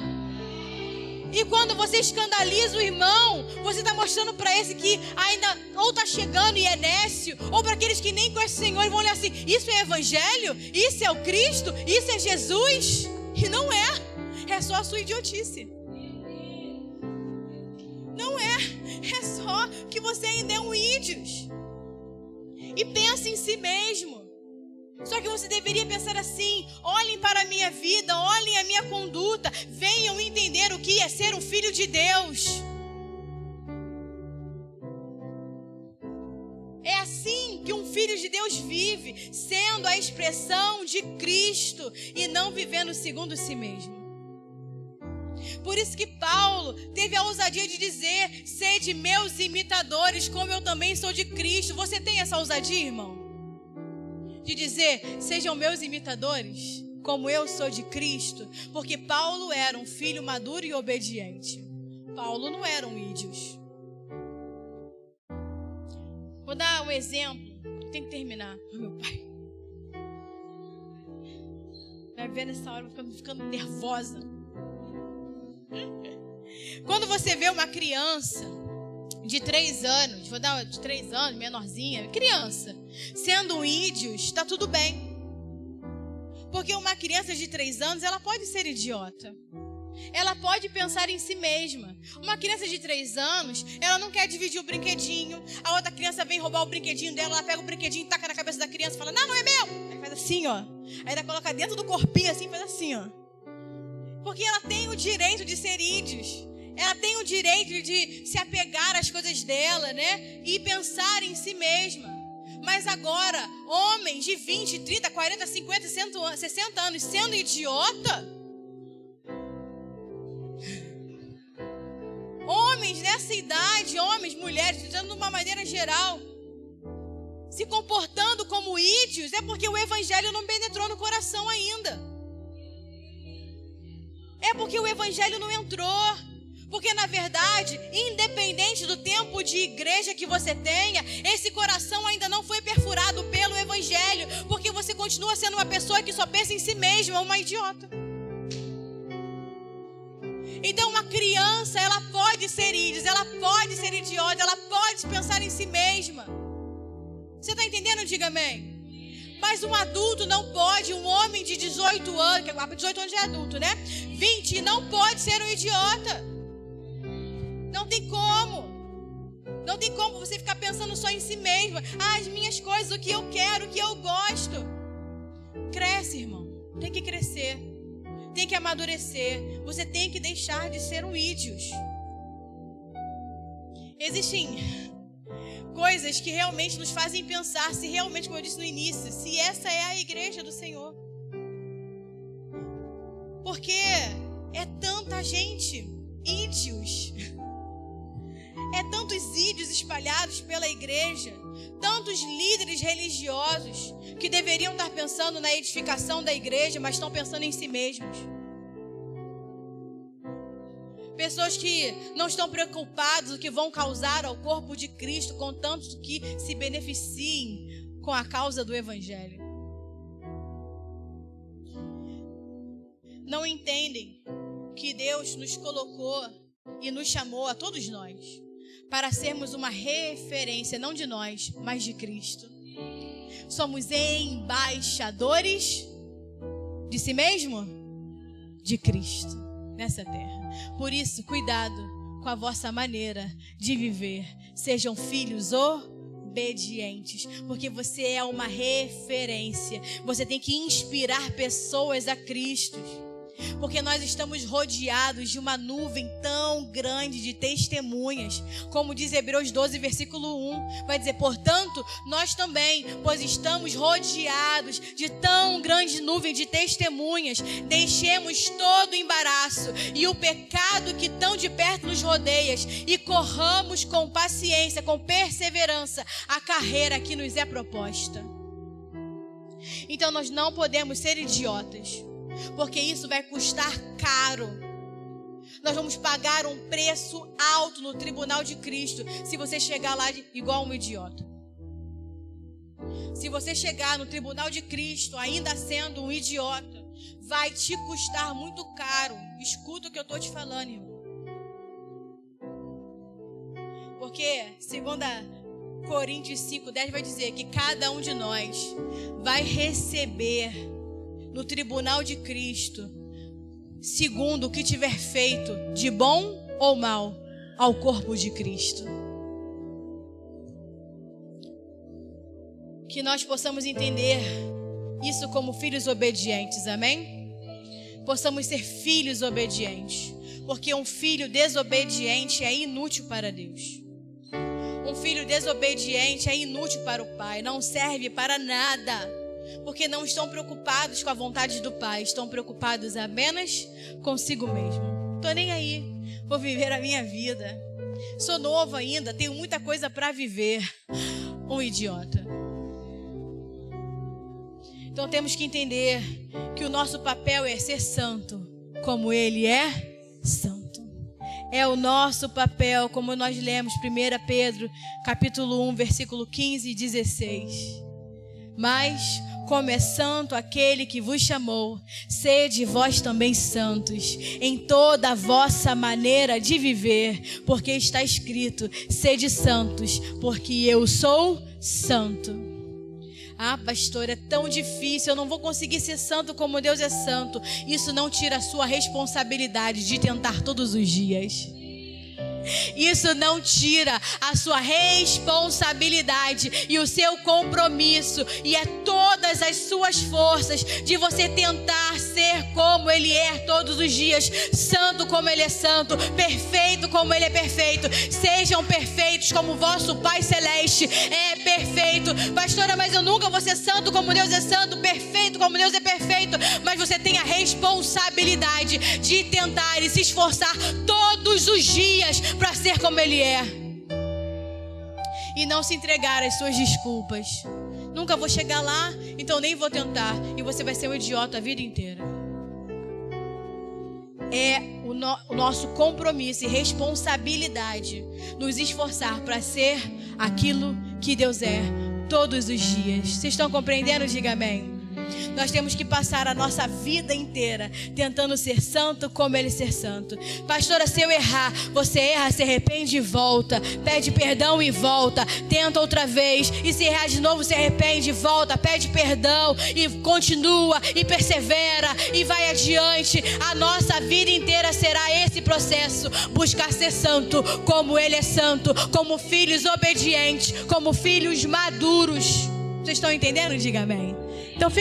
E quando você escandaliza o irmão, você está mostrando para esse que ainda ou está chegando e é nécio, ou para aqueles que nem conhecem o Senhor e vão olhar assim: isso é evangelho? Isso é o Cristo? Isso é Jesus? E não é. É só a sua idiotice. Não é. É só que você ainda é um ídios. E pensa em si mesmo. Só que você deveria pensar assim: olhem para a minha vida, olhem a minha conduta, venham entender o que é ser um filho de Deus. É assim que um filho de Deus vive, sendo a expressão de Cristo e não vivendo segundo si mesmo. Por isso que Paulo teve a ousadia de dizer: sede meus imitadores, como eu também sou de Cristo. Você tem essa ousadia, irmão? De dizer: sejam meus imitadores, como eu sou de Cristo? Porque Paulo era um filho maduro e obediente. Paulo não era um ídios. Vou dar um exemplo. Tem que terminar. Meu pai vai ver nessa hora, ficando nervosa. Quando você vê uma criança de 3 anos, vou dar de 3 anos, menorzinha, criança, sendo um ídios, está tudo bem. Porque uma criança de 3 anos, ela pode ser idiota. Ela pode pensar em si mesma. Uma criança de 3 anos, ela não quer dividir o brinquedinho. A outra criança vem roubar o brinquedinho dela, ela pega o brinquedinho, taca na cabeça da criança e fala: não, não é meu. Aí faz assim, ó. Aí ela coloca dentro do corpinho assim, faz assim, ó. Porque ela tem o direito de ser ídios. Ela tem o direito de se apegar às coisas dela, né? E pensar em si mesma. Mas agora, homens de 20, 30, 40, 50, 60 anos sendo idiota. Homens nessa idade, homens, mulheres, dizendo de uma maneira geral, se comportando como ídios, é porque o evangelho não penetrou no coração ainda. É porque o evangelho não entrou. Porque na verdade, independente do tempo de igreja que você tenha, esse coração ainda não foi perfurado pelo evangelho. Porque você continua sendo uma pessoa que só pensa em si mesma, uma idiota. Então uma criança, ela pode ser ídios, ela pode ser idiota, ela pode pensar em si mesma. Você está entendendo? Diga amém. Mas um adulto não pode, um homem de 18 anos, que 18 anos já é adulto, né? 20, não pode ser um idiota. Não tem como. Não tem como você ficar pensando só em si mesmo. As minhas coisas, o que eu quero, o que eu gosto. Cresce, irmão. Tem que crescer. Tem que amadurecer. Você tem que deixar de ser um ídios. Existem coisas que realmente nos fazem pensar se realmente, como eu disse no início, se essa é a igreja do Senhor. Porque é tanta gente, ídios, é tantos ídios espalhados pela igreja, tantos líderes religiosos que deveriam estar pensando na edificação da igreja, mas estão pensando em si mesmos. Pessoas que não estão preocupadas com o que vão causar ao corpo de Cristo, contanto que se beneficiem com a causa do evangelho. Não entendem que Deus nos colocou e nos chamou a todos nós para sermos uma referência, não de nós, mas de Cristo. Somos embaixadores de si mesmo? De Cristo nessa terra. Por isso, cuidado com a vossa maneira de viver. Sejam filhos obedientes, porque você é uma referência. Você tem que inspirar pessoas a Cristo, porque nós estamos rodeados de uma nuvem tão grande de testemunhas, como diz Hebreus 12, versículo 1, vai dizer: portanto, nós também, pois estamos rodeados de tão grande nuvem de testemunhas, deixemos todo o embaraço e o pecado que tão de perto nos rodeia, e corramos com paciência, com perseverança, a carreira que nos é proposta. Então nós não podemos ser idiotas, porque isso vai custar caro. Nós vamos pagar um preço alto no tribunal de Cristo se você chegar lá igual um idiota. Se você chegar no tribunal de Cristo ainda sendo um idiota, vai te custar muito caro. Escuta o que eu estou te falando, irmão. Porque, segundo Coríntios 5:10 vai dizer que cada um de nós vai receber no tribunal de Cristo, segundo o que tiver feito, de bom ou mal, ao corpo de Cristo. Que nós possamos entender isso como filhos obedientes, amém? Possamos ser filhos obedientes, porque um filho desobediente é inútil para Deus. Um filho desobediente é inútil para o Pai, não serve para nada. Porque não estão preocupados com a vontade do Pai, estão preocupados apenas consigo mesmo. Tô nem aí, vou viver a minha vida. Sou novo ainda, tenho muita coisa para viver. Um idiota. Então temos que entender que o nosso papel é ser santo, como Ele é santo. É o nosso papel, como nós lemos 1 Pedro, capítulo 1, versículo 15 e 16. Mas, como é santo aquele que vos chamou, sede vós também santos, em toda a vossa maneira de viver, porque está escrito: sede santos, porque eu sou santo. Ah, pastor, é tão difícil, eu não vou conseguir ser santo como Deus é santo. Isso não tira a sua responsabilidade de tentar todos os dias. Isso não tira a sua responsabilidade e o seu compromisso, e é todas as suas forças de você tentar ser como Ele é todos os dias, santo como Ele é santo, perfeito como Ele é perfeito. Sejam perfeitos como o vosso Pai Celeste é perfeito. Pastora, mas eu nunca vou ser santo como Deus é santo, perfeito como Deus é perfeito. Mas você tem a responsabilidade de tentar e se esforçar todos os dias para ser como Ele é. E não se entregar às suas desculpas. Nunca vou chegar lá, então nem vou tentar. E você vai ser um idiota a vida inteira. É o nosso compromisso e responsabilidade nos esforçar para ser aquilo que Deus é todos os dias. Vocês estão compreendendo? Diga amém. Nós temos que passar a nossa vida inteira tentando ser santo como Ele ser santo. Pastora, se eu errar, você erra, se arrepende e volta, pede perdão e volta, tenta outra vez, e se errar de novo, se arrepende e volta, pede perdão e continua e persevera e vai adiante. A nossa vida inteira será esse processo, buscar ser santo como Ele é santo, como filhos obedientes, como filhos maduros. Vocês estão entendendo? Diga amém. Então fica